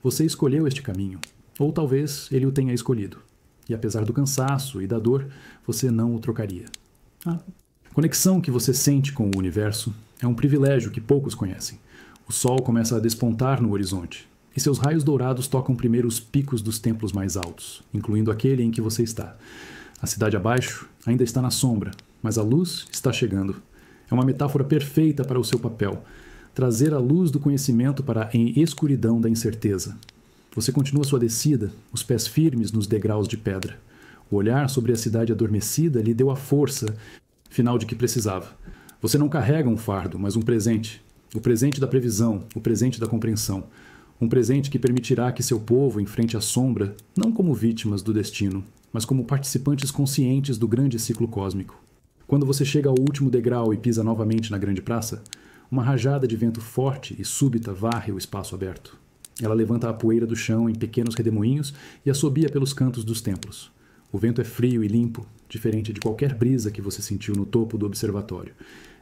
Você escolheu este caminho, ou talvez ele o tenha escolhido. E apesar do cansaço e da dor, você não o trocaria. A conexão que você sente com o universo é um privilégio que poucos conhecem. O sol começa a despontar no horizonte, e seus raios dourados tocam primeiro os picos dos templos mais altos, incluindo aquele em que você está. A cidade abaixo ainda está na sombra, mas a luz está chegando. É uma metáfora perfeita para o seu papel, trazer a luz do conhecimento para a escuridão da incerteza. Você continua sua descida, os pés firmes nos degraus de pedra. O olhar sobre a cidade adormecida lhe deu a força final de que precisava. Você não carrega um fardo, mas um presente. O presente da previsão, o presente da compreensão. Um presente que permitirá que seu povo enfrente a sombra, não como vítimas do destino, mas como participantes conscientes do grande ciclo cósmico. Quando você chega ao último degrau e pisa novamente na grande praça, uma rajada de vento forte e súbita varre o espaço aberto. Ela levanta a poeira do chão em pequenos redemoinhos e assobia pelos cantos dos templos. O vento é frio e limpo, diferente de qualquer brisa que você sentiu no topo do observatório.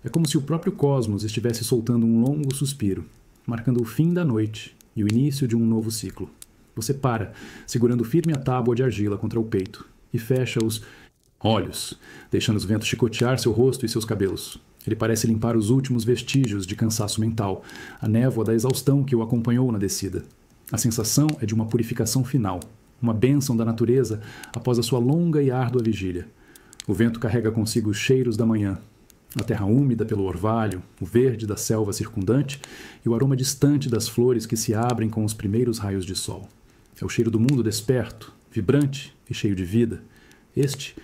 É como se o próprio cosmos estivesse soltando um longo suspiro, marcando o fim da noite e o início de um novo ciclo. Você para, segurando firme a tábua de argila contra o peito, e fecha os olhos, deixando os ventos chicotear seu rosto e seus cabelos. Ele parece limpar os últimos vestígios de cansaço mental, a névoa da exaustão que o acompanhou na descida. A sensação é de uma purificação final, uma bênção da natureza após a sua longa e árdua vigília. O vento carrega consigo os cheiros da manhã, a terra úmida pelo orvalho, o verde da selva circundante e o aroma distante das flores que se abrem com os primeiros raios de sol. É o cheiro do mundo desperto, vibrante e cheio de vida. Este,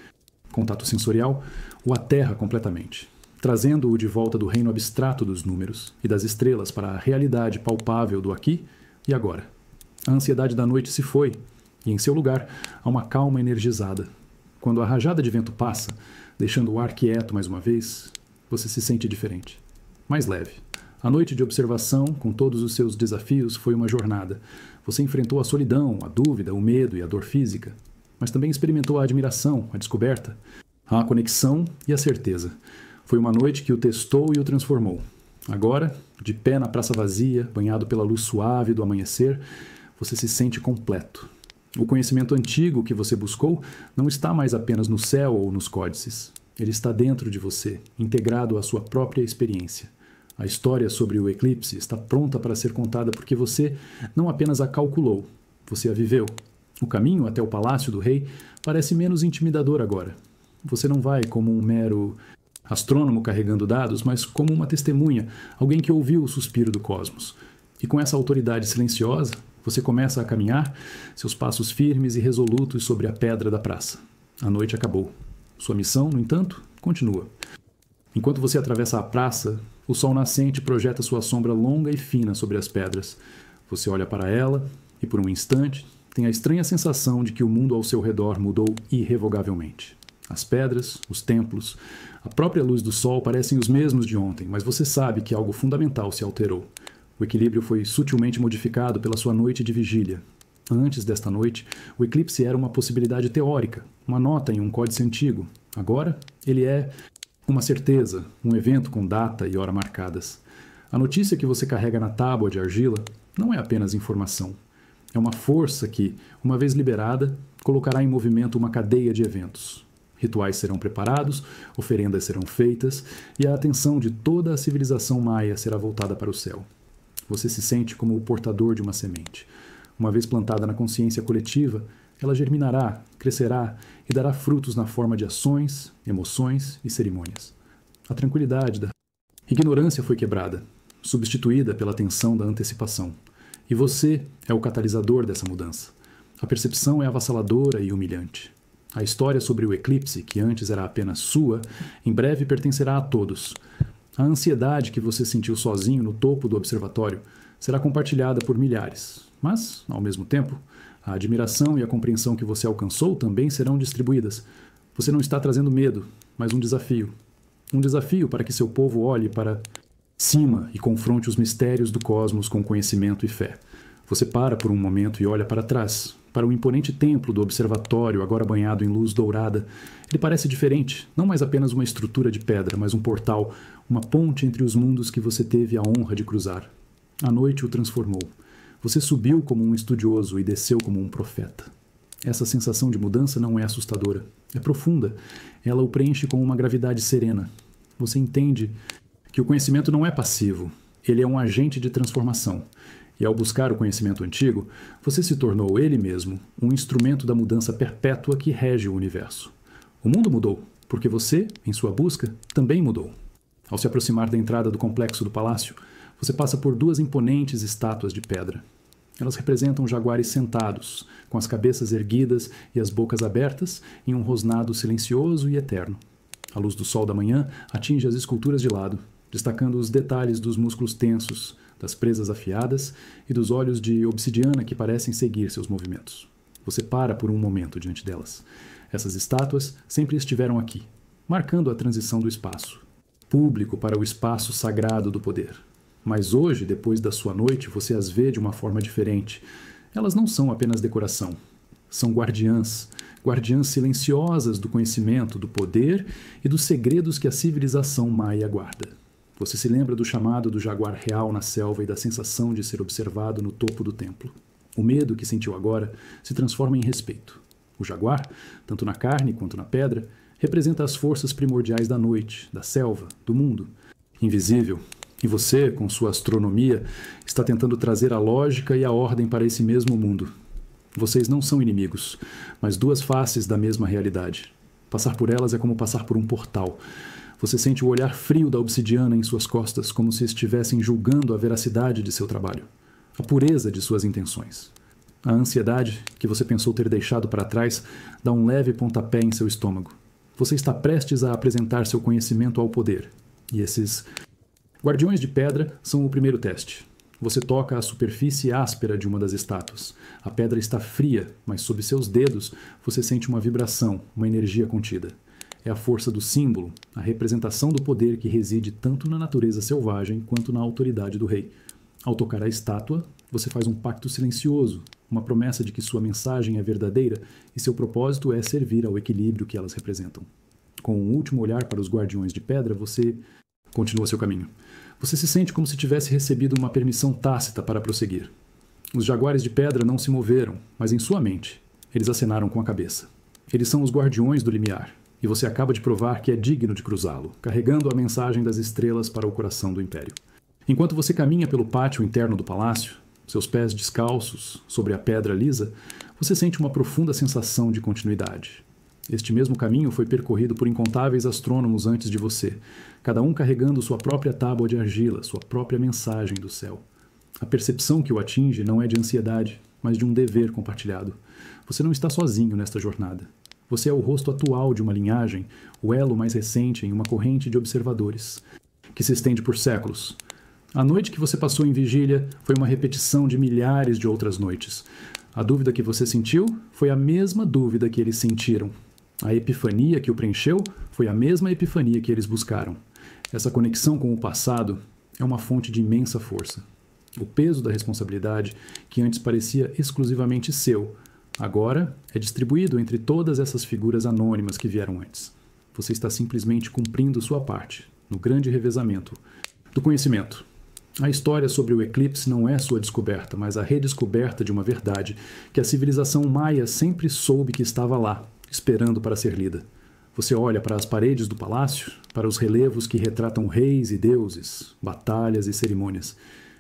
contato sensorial, o aterra completamente, trazendo-o de volta do reino abstrato dos números e das estrelas para a realidade palpável do aqui e agora. A ansiedade da noite se foi, e em seu lugar há uma calma energizada. Quando a rajada de vento passa, deixando o ar quieto mais uma vez, você se sente diferente, mais leve. A noite de observação, com todos os seus desafios, foi uma jornada. Você enfrentou a solidão, a dúvida, o medo e a dor física, mas também experimentou a admiração, a descoberta, a conexão e a certeza. Foi uma noite que o testou e o transformou. Agora, de pé na praça vazia, banhado pela luz suave do amanhecer, você se sente completo. O conhecimento antigo que você buscou não está mais apenas no céu ou nos códices. Ele está dentro de você, integrado à sua própria experiência. A história sobre o eclipse está pronta para ser contada porque você não apenas a calculou, você a viveu. O caminho até o palácio do rei parece menos intimidador agora. Você não vai como um mero astrônomo carregando dados, mas como uma testemunha, alguém que ouviu o suspiro do cosmos. E com essa autoridade silenciosa, você começa a caminhar, seus passos firmes e resolutos sobre a pedra da praça. A noite acabou. Sua missão, no entanto, continua. Enquanto você atravessa a praça, o sol nascente projeta sua sombra longa e fina sobre as pedras. Você olha para ela e, por um instante, tem a estranha sensação de que o mundo ao seu redor mudou irrevogavelmente. As pedras, os templos, a própria luz do sol parecem os mesmos de ontem, mas você sabe que algo fundamental se alterou. O equilíbrio foi sutilmente modificado pela sua noite de vigília. Antes desta noite, o eclipse era uma possibilidade teórica, uma nota em um códice antigo. Agora, ele é uma certeza, um evento com data e hora marcadas. A notícia que você carrega na tábua de argila não é apenas informação. É uma força que, uma vez liberada, colocará em movimento uma cadeia de eventos. Rituais serão preparados, oferendas serão feitas e a atenção de toda a civilização maia será voltada para o céu. Você se sente como o portador de uma semente. Uma vez plantada na consciência coletiva, ela germinará, crescerá e dará frutos na forma de ações, emoções e cerimônias. A tranquilidade da ignorância foi quebrada, substituída pela tensão da antecipação. E você é o catalisador dessa mudança. A percepção é avassaladora e humilhante. A história sobre o eclipse, que antes era apenas sua, em breve pertencerá a todos. A ansiedade que você sentiu sozinho no topo do observatório será compartilhada por milhares. Mas, ao mesmo tempo, a admiração e a compreensão que você alcançou também serão distribuídas. Você não está trazendo medo, mas um desafio. Um desafio para que seu povo olhe para cima e confronte os mistérios do cosmos com conhecimento e fé. Você para por um momento e olha para trás, para o imponente templo do observatório, agora banhado em luz dourada. Ele parece diferente, não mais apenas uma estrutura de pedra, mas um portal, uma ponte entre os mundos que você teve a honra de cruzar. A noite o transformou. Você subiu como um estudioso e desceu como um profeta. Essa sensação de mudança não é assustadora, é profunda. Ela o preenche com uma gravidade serena. Você entende que o conhecimento não é passivo, ele é um agente de transformação. E ao buscar o conhecimento antigo, você se tornou ele mesmo um instrumento da mudança perpétua que rege o universo. O mundo mudou, porque você, em sua busca, também mudou. Ao se aproximar da entrada do complexo do palácio, você passa por duas imponentes estátuas de pedra. Elas representam jaguares sentados, com as cabeças erguidas e as bocas abertas, em um rosnado silencioso e eterno. A luz do sol da manhã atinge as esculturas de lado, destacando os detalhes dos músculos tensos, das presas afiadas e dos olhos de obsidiana que parecem seguir seus movimentos. Você para por um momento diante delas. Essas estátuas sempre estiveram aqui, marcando a transição do espaço, público para o espaço sagrado do poder. Mas hoje, depois da sua noite, você as vê de uma forma diferente. Elas não são apenas decoração. São guardiãs silenciosas do conhecimento, do poder e dos segredos que a civilização maia guarda. Você se lembra do chamado do jaguar real na selva e da sensação de ser observado no topo do templo. O medo que sentiu agora se transforma em respeito. O jaguar, tanto na carne quanto na pedra, representa as forças primordiais da noite, da selva, do mundo. Invisível. E você, com sua astronomia, está tentando trazer a lógica e a ordem para esse mesmo mundo. Vocês não são inimigos, mas duas faces da mesma realidade. Passar por elas é como passar por um portal. Você sente o olhar frio da obsidiana em suas costas, como se estivessem julgando a veracidade de seu trabalho, a pureza de suas intenções. A ansiedade, que você pensou ter deixado para trás, dá um leve pontapé em seu estômago. Você está prestes a apresentar seu conhecimento ao poder. E esses guardiões de pedra são o primeiro teste. Você toca a superfície áspera de uma das estátuas. A pedra está fria, mas sob seus dedos você sente uma vibração, uma energia contida. É a força do símbolo, a representação do poder que reside tanto na natureza selvagem quanto na autoridade do rei. Ao tocar a estátua, você faz um pacto silencioso, uma promessa de que sua mensagem é verdadeira e seu propósito é servir ao equilíbrio que elas representam. Com um último olhar para os guardiões de pedra, você continua seu caminho. Você se sente como se tivesse recebido uma permissão tácita para prosseguir. Os jaguares de pedra não se moveram, mas em sua mente, eles acenaram com a cabeça. Eles são os guardiões do limiar. E você acaba de provar que é digno de cruzá-lo, carregando a mensagem das estrelas para o coração do Império. Enquanto você caminha pelo pátio interno do palácio, seus pés descalços sobre a pedra lisa, você sente uma profunda sensação de continuidade. Este mesmo caminho foi percorrido por incontáveis astrônomos antes de você, cada um carregando sua própria tábua de argila, sua própria mensagem do céu. A percepção que o atinge não é de ansiedade, mas de um dever compartilhado. Você não está sozinho nesta jornada. Você é o rosto atual de uma linhagem, o elo mais recente em uma corrente de observadores, que se estende por séculos. A noite que você passou em vigília foi uma repetição de milhares de outras noites. A dúvida que você sentiu foi a mesma dúvida que eles sentiram. A epifania que o preencheu foi a mesma epifania que eles buscaram. Essa conexão com o passado é uma fonte de imensa força. O peso da responsabilidade, que antes parecia exclusivamente seu, agora é distribuído entre todas essas figuras anônimas que vieram antes. Você está simplesmente cumprindo sua parte, no grande revezamento do conhecimento. A história sobre o eclipse não é sua descoberta, mas a redescoberta de uma verdade que a civilização maia sempre soube que estava lá, esperando para ser lida. Você olha para as paredes do palácio, para os relevos que retratam reis e deuses, batalhas e cerimônias.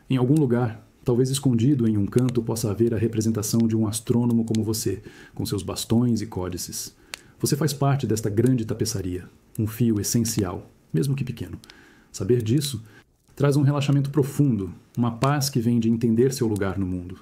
Em algum lugar, talvez escondido em um canto, possa haver a representação de um astrônomo como você, com seus bastões e códices. Você faz parte desta grande tapeçaria, um fio essencial, mesmo que pequeno. Saber disso traz um relaxamento profundo, uma paz que vem de entender seu lugar no mundo.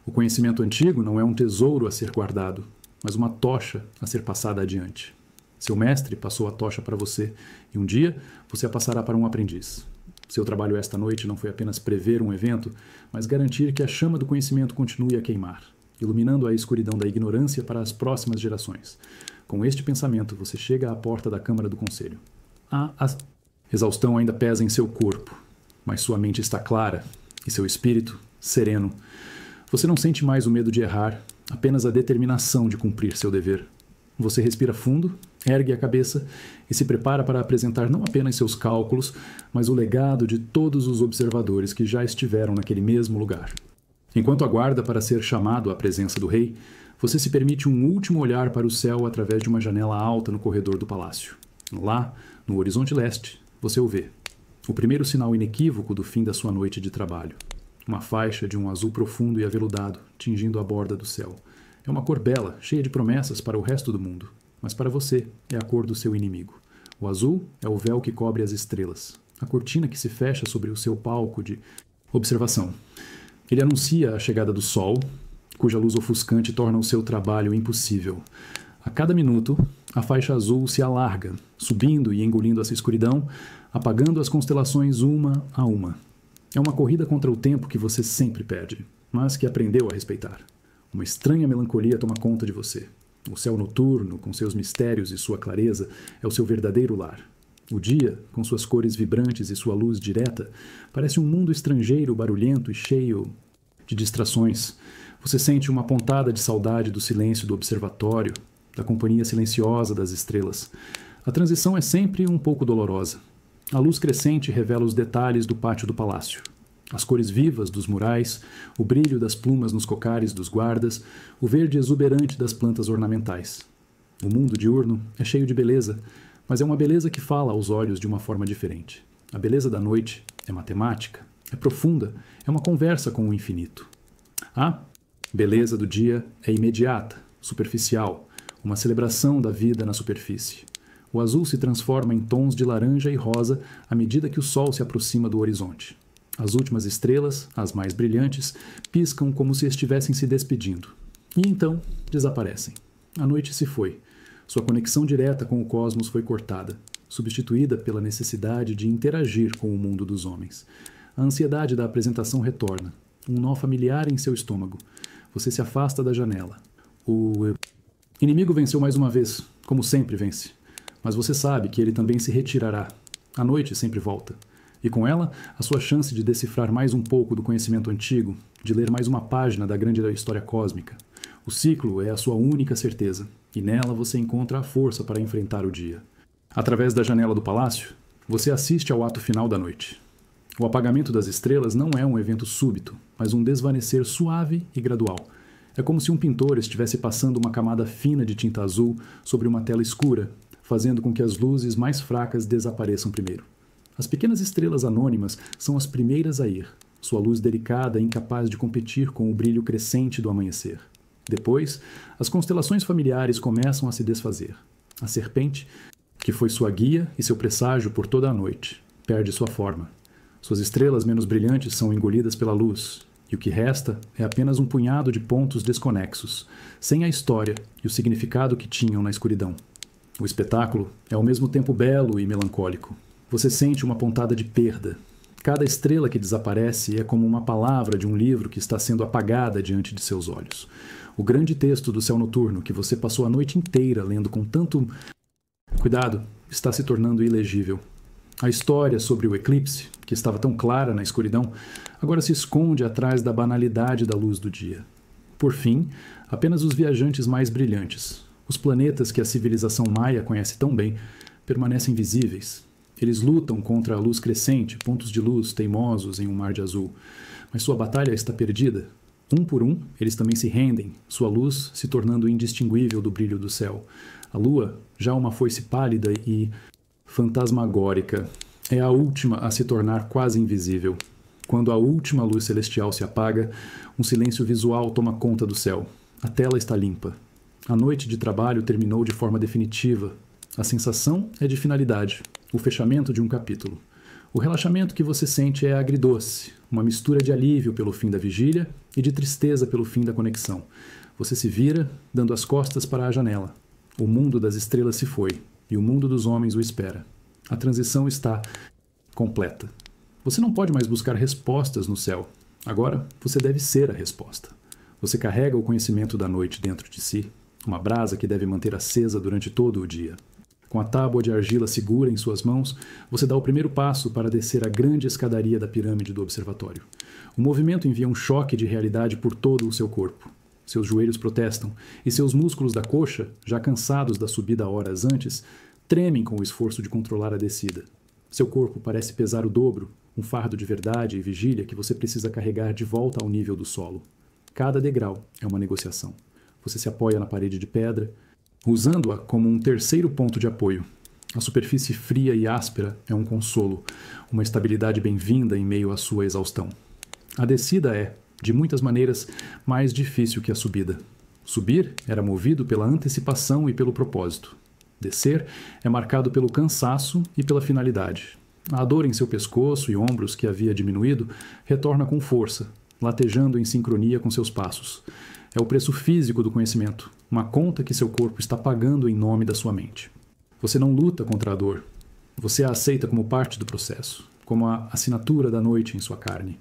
O conhecimento antigo não é um tesouro a ser guardado, mas uma tocha a ser passada adiante. Seu mestre passou a tocha para você, e um dia você a passará para um aprendiz. Seu trabalho esta noite não foi apenas prever um evento, mas garantir que a chama do conhecimento continue a queimar, iluminando a escuridão da ignorância para as próximas gerações. Com este pensamento, você chega à porta da Câmara do Conselho. A exaustão ainda pesa em seu corpo, mas sua mente está clara e seu espírito sereno. Você não sente mais o medo de errar, apenas a determinação de cumprir seu dever. Você respira fundo, ergue a cabeça e se prepara para apresentar não apenas seus cálculos, mas o legado de todos os observadores que já estiveram naquele mesmo lugar. Enquanto aguarda para ser chamado à presença do rei, você se permite um último olhar para o céu através de uma janela alta no corredor do palácio. Lá, no horizonte leste, você o vê. O primeiro sinal inequívoco do fim da sua noite de trabalho. Uma faixa de um azul profundo e aveludado, tingindo a borda do céu. É uma cor bela, cheia de promessas para o resto do mundo. Mas para você, é a cor do seu inimigo. O azul é o véu que cobre as estrelas. A cortina que se fecha sobre o seu palco de observação. Ele anuncia a chegada do sol, cuja luz ofuscante torna o seu trabalho impossível. A cada minuto, a faixa azul se alarga, subindo e engolindo essa escuridão, apagando as constelações uma a uma. É uma corrida contra o tempo que você sempre perde, mas que aprendeu a respeitar. Uma estranha melancolia toma conta de você. O céu noturno, com seus mistérios e sua clareza, é o seu verdadeiro lar. O dia, com suas cores vibrantes e sua luz direta, parece um mundo estrangeiro, barulhento e cheio de distrações. Você sente uma pontada de saudade do silêncio do observatório, da companhia silenciosa das estrelas. A transição é sempre um pouco dolorosa. A luz crescente revela os detalhes do pátio do palácio. As cores vivas dos murais, o brilho das plumas nos cocares dos guardas, o verde exuberante das plantas ornamentais. O mundo diurno é cheio de beleza, mas é uma beleza que fala aos olhos de uma forma diferente. A beleza da noite é matemática, é profunda, é uma conversa com o infinito. A beleza do dia é imediata, superficial, uma celebração da vida na superfície. O azul se transforma em tons de laranja e rosa à medida que o sol se aproxima do horizonte. As últimas estrelas, as mais brilhantes, piscam como se estivessem se despedindo. E então desaparecem. A noite se foi. Sua conexão direta com o cosmos foi cortada, substituída pela necessidade de interagir com o mundo dos homens. A ansiedade da apresentação retorna. Um nó familiar em seu estômago. Você se afasta da janela. O inimigo venceu mais uma vez, como sempre vence. Mas você sabe que ele também se retirará. A noite sempre volta. E com ela, a sua chance de decifrar mais um pouco do conhecimento antigo, de ler mais uma página da grande história cósmica. O ciclo é a sua única certeza, e nela você encontra a força para enfrentar o dia. Através da janela do palácio, você assiste ao ato final da noite. O apagamento das estrelas não é um evento súbito, mas um desvanecer suave e gradual. É como se um pintor estivesse passando uma camada fina de tinta azul sobre uma tela escura, fazendo com que as luzes mais fracas desapareçam primeiro. As pequenas estrelas anônimas são as primeiras a ir, sua luz delicada é incapaz de competir com o brilho crescente do amanhecer. Depois, as constelações familiares começam a se desfazer. A serpente, que foi sua guia e seu presságio por toda a noite, perde sua forma. Suas estrelas menos brilhantes são engolidas pela luz, e o que resta é apenas um punhado de pontos desconexos, sem a história e o significado que tinham na escuridão. O espetáculo é ao mesmo tempo belo e melancólico. Você sente uma pontada de perda. Cada estrela que desaparece é como uma palavra de um livro que está sendo apagada diante de seus olhos. O grande texto do céu noturno, que você passou a noite inteira lendo com tanto cuidado, está se tornando ilegível. A história sobre o eclipse, que estava tão clara na escuridão, agora se esconde atrás da banalidade da luz do dia. Por fim, apenas os viajantes mais brilhantes, os planetas que a civilização maia conhece tão bem, permanecem visíveis. Eles lutam contra a luz crescente, pontos de luz teimosos em um mar de azul. Mas sua batalha está perdida. Um por um, eles também se rendem, sua luz se tornando indistinguível do brilho do céu. A lua, já uma foice pálida e fantasmagórica, é a última a se tornar quase invisível. Quando a última luz celestial se apaga, um silêncio visual toma conta do céu. A tela está limpa. A noite de trabalho terminou de forma definitiva. A sensação é de finalidade, o fechamento de um capítulo. O relaxamento que você sente é agridoce, uma mistura de alívio pelo fim da vigília e de tristeza pelo fim da conexão. Você se vira, dando as costas para a janela. O mundo das estrelas se foi, e o mundo dos homens o espera. A transição está completa. Você não pode mais buscar respostas no céu. Agora, você deve ser a resposta. Você carrega o conhecimento da noite dentro de si, uma brasa que deve manter acesa durante todo o dia. Com a tábua de argila segura em suas mãos, você dá o primeiro passo para descer a grande escadaria da pirâmide do observatório. O movimento envia um choque de realidade por todo o seu corpo. Seus joelhos protestam, e seus músculos da coxa, já cansados da subida horas antes, tremem com o esforço de controlar a descida. Seu corpo parece pesar o dobro, um fardo de verdade e vigília que você precisa carregar de volta ao nível do solo. Cada degrau é uma negociação. Você se apoia na parede de pedra, usando-a como um terceiro ponto de apoio. A superfície fria e áspera é um consolo, uma estabilidade bem-vinda em meio à sua exaustão. A descida é, de muitas maneiras, mais difícil que a subida. Subir era movido pela antecipação e pelo propósito. Descer é marcado pelo cansaço e pela finalidade. A dor em seu pescoço e ombros, que havia diminuído, retorna com força, latejando em sincronia com seus passos. É o preço físico do conhecimento, uma conta que seu corpo está pagando em nome da sua mente. Você não luta contra a dor. Você a aceita como parte do processo, como a assinatura da noite em sua carne.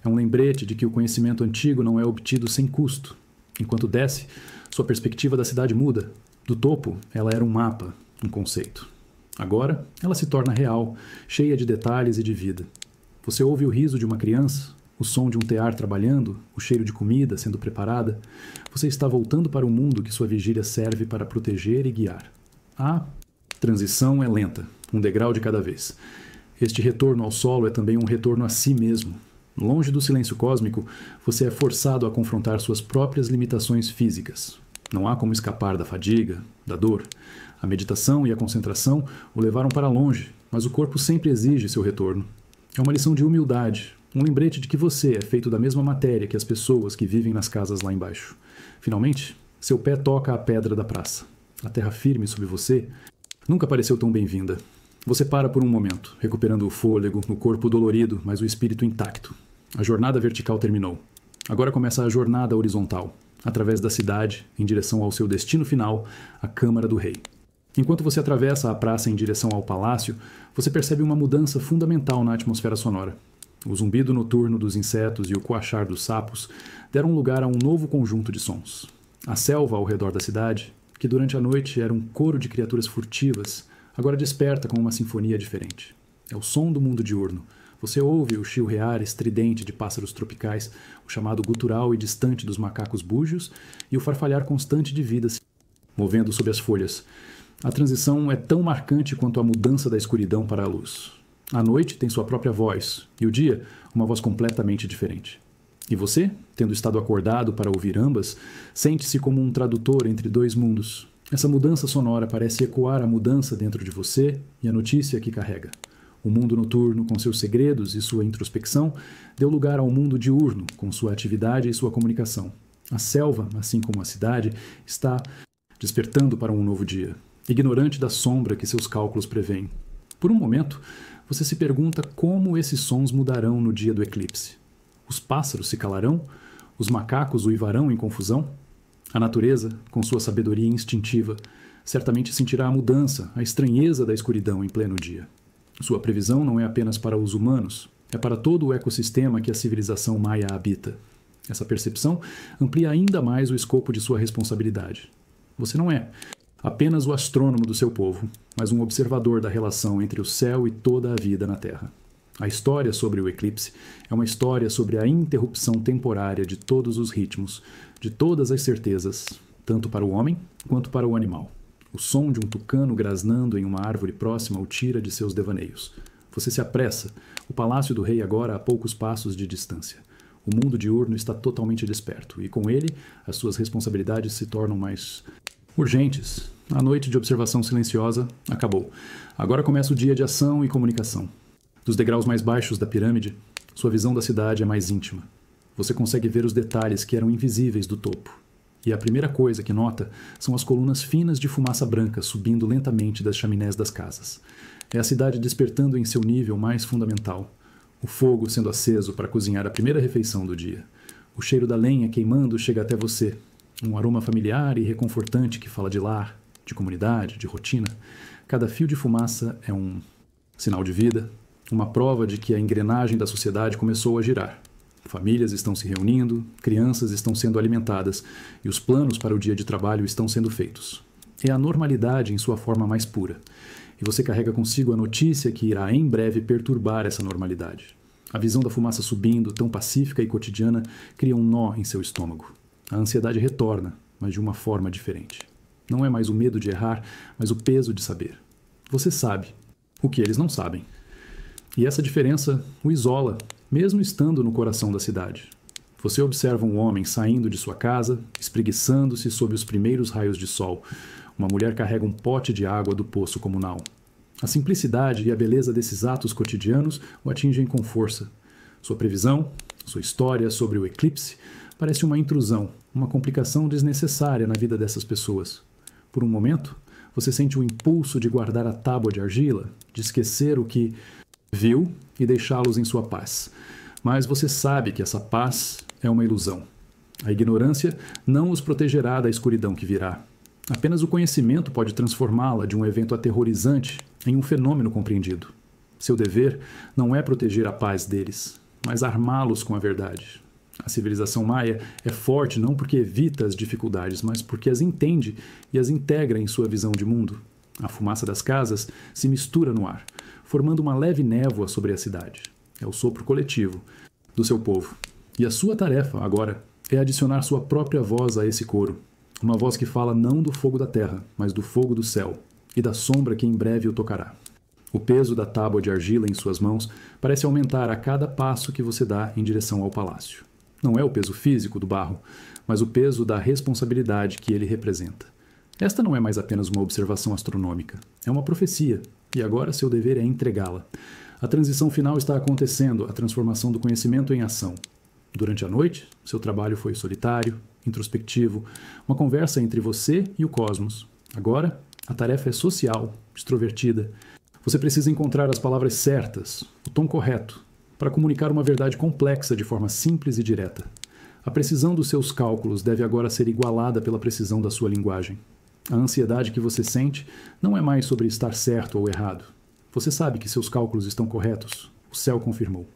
É um lembrete de que o conhecimento antigo não é obtido sem custo. Enquanto desce, sua perspectiva da cidade muda. Do topo, ela era um mapa, um conceito. Agora, ela se torna real, cheia de detalhes e de vida. Você ouve o riso de uma criança, o som de um tear trabalhando, o cheiro de comida sendo preparada. Você está voltando para o mundo que sua vigília serve para proteger e guiar. A transição é lenta, um degrau de cada vez. Este retorno ao solo é também um retorno a si mesmo. Longe do silêncio cósmico, você é forçado a confrontar suas próprias limitações físicas. Não há como escapar da fadiga, da dor. A meditação e a concentração o levaram para longe, mas o corpo sempre exige seu retorno. É uma lição de humildade, um lembrete de que você é feito da mesma matéria que as pessoas que vivem nas casas lá embaixo. Finalmente, seu pé toca a pedra da praça. A terra firme sob você nunca pareceu tão bem-vinda. Você para por um momento, recuperando o fôlego, o corpo dolorido, mas o espírito intacto. A jornada vertical terminou. Agora começa a jornada horizontal, através da cidade, em direção ao seu destino final, a Câmara do Rei. Enquanto você atravessa a praça em direção ao palácio, você percebe uma mudança fundamental na atmosfera sonora. O zumbido noturno dos insetos e o coachar dos sapos deram lugar a um novo conjunto de sons. A selva ao redor da cidade, que durante a noite era um coro de criaturas furtivas, agora desperta com uma sinfonia diferente. É o som do mundo diurno. Você ouve o chilrear estridente de pássaros tropicais, o chamado gutural e distante dos macacos búgios e o farfalhar constante de vida se movendo sob as folhas. A transição é tão marcante quanto a mudança da escuridão para a luz. A noite tem sua própria voz, e o dia, uma voz completamente diferente. E você, tendo estado acordado para ouvir ambas, sente-se como um tradutor entre dois mundos. Essa mudança sonora parece ecoar a mudança dentro de você e a notícia que carrega. O mundo noturno, com seus segredos e sua introspecção, deu lugar ao mundo diurno, com sua atividade e sua comunicação. A selva, assim como a cidade, está despertando para um novo dia, ignorante da sombra que seus cálculos prevêem. Por um momento, você se pergunta como esses sons mudarão no dia do eclipse. Os pássaros se calarão? Os macacos uivarão em confusão? A natureza, com sua sabedoria instintiva, certamente sentirá a mudança, a estranheza da escuridão em pleno dia. Sua previsão não é apenas para os humanos, é para todo o ecossistema que a civilização maia habita. Essa percepção amplia ainda mais o escopo de sua responsabilidade. Você não é apenas o astrônomo do seu povo, mas um observador da relação entre o céu e toda a vida na Terra. A história sobre o eclipse é uma história sobre a interrupção temporária de todos os ritmos, de todas as certezas, tanto para o homem quanto para o animal. O som de um tucano grasnando em uma árvore próxima o tira de seus devaneios. Você se apressa, o palácio do rei agora a poucos passos de distância. O mundo diurno está totalmente desperto, e com ele, as suas responsabilidades se tornam mais urgentes. A noite de observação silenciosa acabou. Agora começa o dia de ação e comunicação. Dos degraus mais baixos da pirâmide, sua visão da cidade é mais íntima. Você consegue ver os detalhes que eram invisíveis do topo. E a primeira coisa que nota são as colunas finas de fumaça branca subindo lentamente das chaminés das casas. É a cidade despertando em seu nível mais fundamental. O fogo sendo aceso para cozinhar a primeira refeição do dia. O cheiro da lenha queimando chega até você. Um aroma familiar e reconfortante que fala de lar, de comunidade, de rotina. Cada fio de fumaça é um sinal de vida, uma prova de que a engrenagem da sociedade começou a girar. Famílias estão se reunindo, crianças estão sendo alimentadas e os planos para o dia de trabalho estão sendo feitos. É a normalidade em sua forma mais pura. E você carrega consigo a notícia que irá em breve perturbar essa normalidade. A visão da fumaça subindo, tão pacífica e cotidiana, cria um nó em seu estômago. A ansiedade retorna, mas de uma forma diferente. Não é mais o medo de errar, mas o peso de saber. Você sabe o que eles não sabem. E essa diferença o isola, mesmo estando no coração da cidade. Você observa um homem saindo de sua casa, espreguiçando-se sob os primeiros raios de sol. Uma mulher carrega um pote de água do poço comunal. A simplicidade e a beleza desses atos cotidianos o atingem com força. Sua previsão, sua história sobre o eclipse, parece uma intrusão, uma complicação desnecessária na vida dessas pessoas. Por um momento, você sente o impulso de guardar a tábua de argila, de esquecer o que viu e deixá-los em sua paz. Mas você sabe que essa paz é uma ilusão. A ignorância não os protegerá da escuridão que virá. Apenas o conhecimento pode transformá-la de um evento aterrorizante em um fenômeno compreendido. Seu dever não é proteger a paz deles, mas armá-los com a verdade. A civilização maia é forte não porque evita as dificuldades, mas porque as entende e as integra em sua visão de mundo. A fumaça das casas se mistura no ar, formando uma leve névoa sobre a cidade. É o sopro coletivo do seu povo. E a sua tarefa, agora, é adicionar sua própria voz a esse coro. Uma voz que fala não do fogo da terra, mas do fogo do céu, e da sombra que em breve o tocará. O peso da tábua de argila em suas mãos parece aumentar a cada passo que você dá em direção ao palácio. Não é o peso físico do barro, mas o peso da responsabilidade que ele representa. Esta não é mais apenas uma observação astronômica, é uma profecia, e agora seu dever é entregá-la. A transição final está acontecendo, a transformação do conhecimento em ação. Durante a noite, seu trabalho foi solitário, introspectivo, uma conversa entre você e o cosmos. Agora, a tarefa é social, extrovertida. Você precisa encontrar as palavras certas, o tom correto, para comunicar uma verdade complexa de forma simples e direta. A precisão dos seus cálculos deve agora ser igualada pela precisão da sua linguagem. A ansiedade que você sente não é mais sobre estar certo ou errado. Você sabe que seus cálculos estão corretos. O céu confirmou.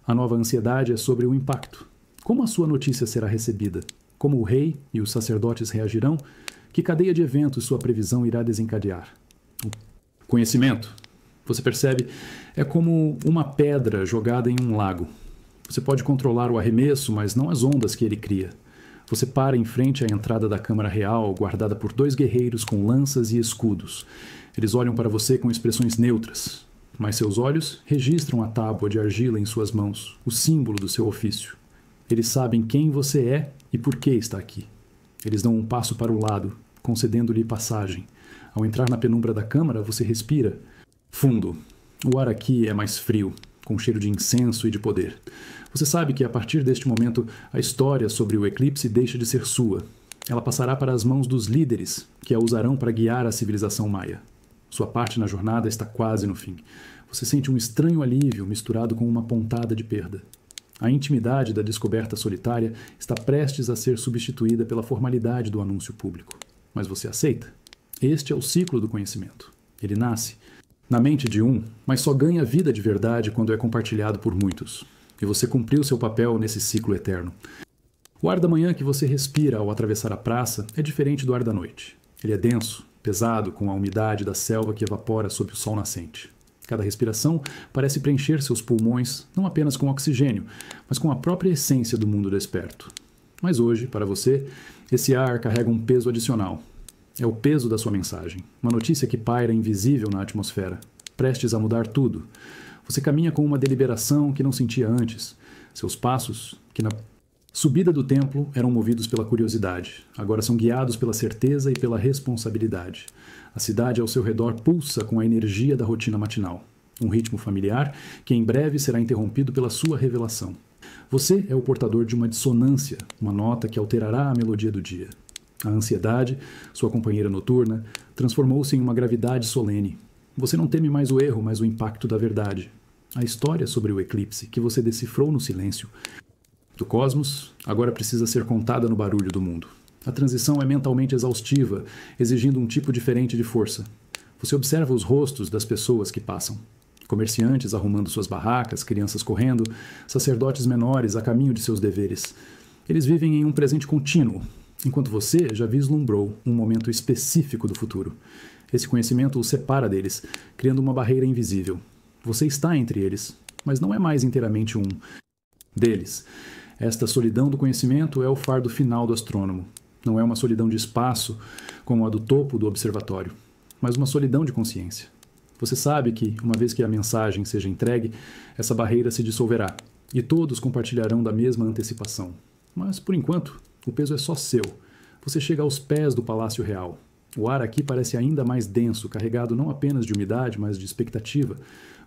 A nova ansiedade é sobre o impacto. Como a sua notícia será recebida? Como o rei e os sacerdotes reagirão? Que cadeia de eventos sua previsão irá desencadear? O conhecimento, você percebe, é como uma pedra jogada em um lago. Você pode controlar o arremesso, mas não as ondas que ele cria. Você para em frente à entrada da Câmara Real, guardada por 2 guerreiros com lanças e escudos. Eles olham para você com expressões neutras, mas seus olhos registram a tábua de argila em suas mãos, o símbolo do seu ofício. Eles sabem quem você é e por que está aqui. Eles dão um passo para o lado, concedendo-lhe passagem. Ao entrar na penumbra da câmara, você respira fundo. O ar aqui é mais frio, com cheiro de incenso e de poder. Você sabe que, a partir deste momento, a história sobre o eclipse deixa de ser sua. Ela passará para as mãos dos líderes, que a usarão para guiar a civilização maia. Sua parte na jornada está quase no fim. Você sente um estranho alívio misturado com uma pontada de perda. A intimidade da descoberta solitária está prestes a ser substituída pela formalidade do anúncio público. Mas você aceita? Este é o ciclo do conhecimento. Ele nasce na mente de um, mas só ganha vida de verdade quando é compartilhado por muitos. E você cumpriu seu papel nesse ciclo eterno. O ar da manhã que você respira ao atravessar a praça é diferente do ar da noite. Ele é denso, pesado, com a umidade da selva que evapora sob o sol nascente. Cada respiração parece preencher seus pulmões não apenas com oxigênio, mas com a própria essência do mundo desperto. Mas hoje, para você, esse ar carrega um peso adicional. É o peso da sua mensagem, uma notícia que paira invisível na atmosfera, prestes a mudar tudo. Você caminha com uma deliberação que não sentia antes. Seus passos, que na subida do templo eram movidos pela curiosidade, agora são guiados pela certeza e pela responsabilidade. A cidade ao seu redor pulsa com a energia da rotina matinal, um ritmo familiar que em breve será interrompido pela sua revelação. Você é o portador de uma dissonância, uma nota que alterará a melodia do dia. A ansiedade, sua companheira noturna, transformou-se em uma gravidade solene. Você não teme mais o erro, mas o impacto da verdade. A história sobre o eclipse, que você decifrou no silêncio do cosmos, agora precisa ser contada no barulho do mundo. A transição é mentalmente exaustiva, exigindo um tipo diferente de força. Você observa os rostos das pessoas que passam. Comerciantes arrumando suas barracas, crianças correndo, sacerdotes menores a caminho de seus deveres. Eles vivem em um presente contínuo, enquanto você já vislumbrou um momento específico do futuro. Esse conhecimento o separa deles, criando uma barreira invisível. Você está entre eles, mas não é mais inteiramente um deles. Esta solidão do conhecimento é o fardo final do astrônomo. Não é uma solidão de espaço, como a do topo do observatório, mas uma solidão de consciência. Você sabe que, uma vez que a mensagem seja entregue, essa barreira se dissolverá, e todos compartilharão da mesma antecipação. Mas, por enquanto, o peso é só seu. Você chega aos pés do Palácio Real. O ar aqui parece ainda mais denso, carregado não apenas de umidade, mas de expectativa.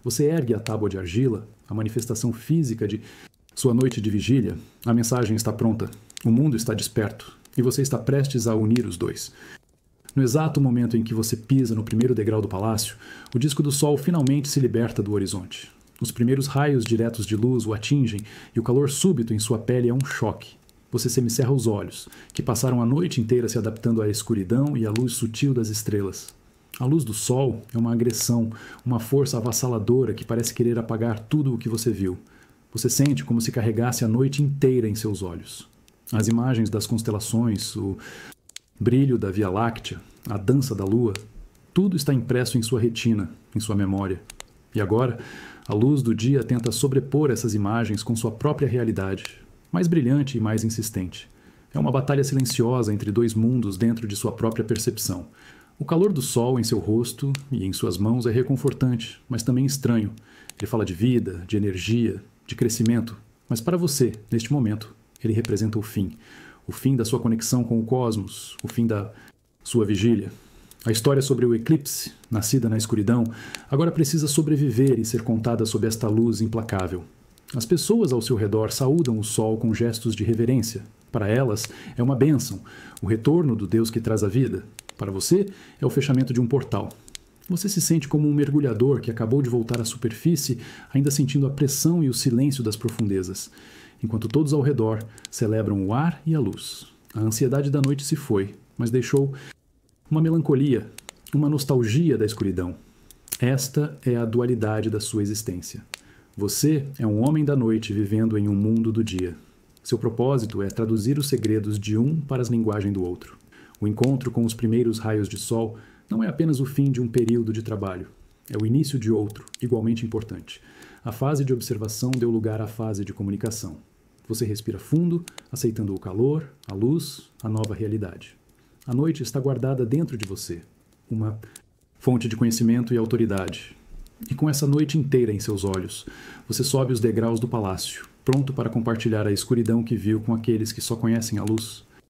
Você ergue a tábua de argila, a manifestação física de sua noite de vigília. A mensagem está pronta. O mundo está desperto. E você está prestes a unir os dois. No exato momento em que você pisa no primeiro degrau do palácio, o disco do sol finalmente se liberta do horizonte. Os primeiros raios diretos de luz o atingem e o calor súbito em sua pele é um choque. Você semicerra os olhos, que passaram a noite inteira se adaptando à escuridão e à luz sutil das estrelas. A luz do sol é uma agressão, uma força avassaladora que parece querer apagar tudo o que você viu. Você sente como se carregasse a noite inteira em seus olhos. As imagens das constelações, o brilho da Via Láctea, a dança da lua, tudo está impresso em sua retina, em sua memória. E agora, a luz do dia tenta sobrepor essas imagens com sua própria realidade, mais brilhante e mais insistente. É uma batalha silenciosa entre dois mundos dentro de sua própria percepção. O calor do sol em seu rosto e em suas mãos é reconfortante, mas também estranho. Ele fala de vida, de energia, de crescimento, mas para você, neste momento, ele representa o fim da sua conexão com o cosmos, o fim da sua vigília. A história sobre o eclipse, nascida na escuridão, agora precisa sobreviver e ser contada sob esta luz implacável. As pessoas ao seu redor saúdam o sol com gestos de reverência. Para elas, é uma bênção, o retorno do Deus que traz a vida. Para você, é o fechamento de um portal. Você se sente como um mergulhador que acabou de voltar à superfície, ainda sentindo a pressão e o silêncio das profundezas, enquanto todos ao redor celebram o ar e a luz. A ansiedade da noite se foi, mas deixou uma melancolia, uma nostalgia da escuridão. Esta é a dualidade da sua existência. Você é um homem da noite vivendo em um mundo do dia. Seu propósito é traduzir os segredos de um para as linguagens do outro. O encontro com os primeiros raios de sol não é apenas o fim de um período de trabalho, é o início de outro, igualmente importante. A fase de observação deu lugar à fase de comunicação. Você respira fundo, aceitando o calor, a luz, a nova realidade. A noite está guardada dentro de você, uma fonte de conhecimento e autoridade. E com essa noite inteira em seus olhos, você sobe os degraus do palácio, pronto para compartilhar a escuridão que viu com aqueles que só conhecem a luz.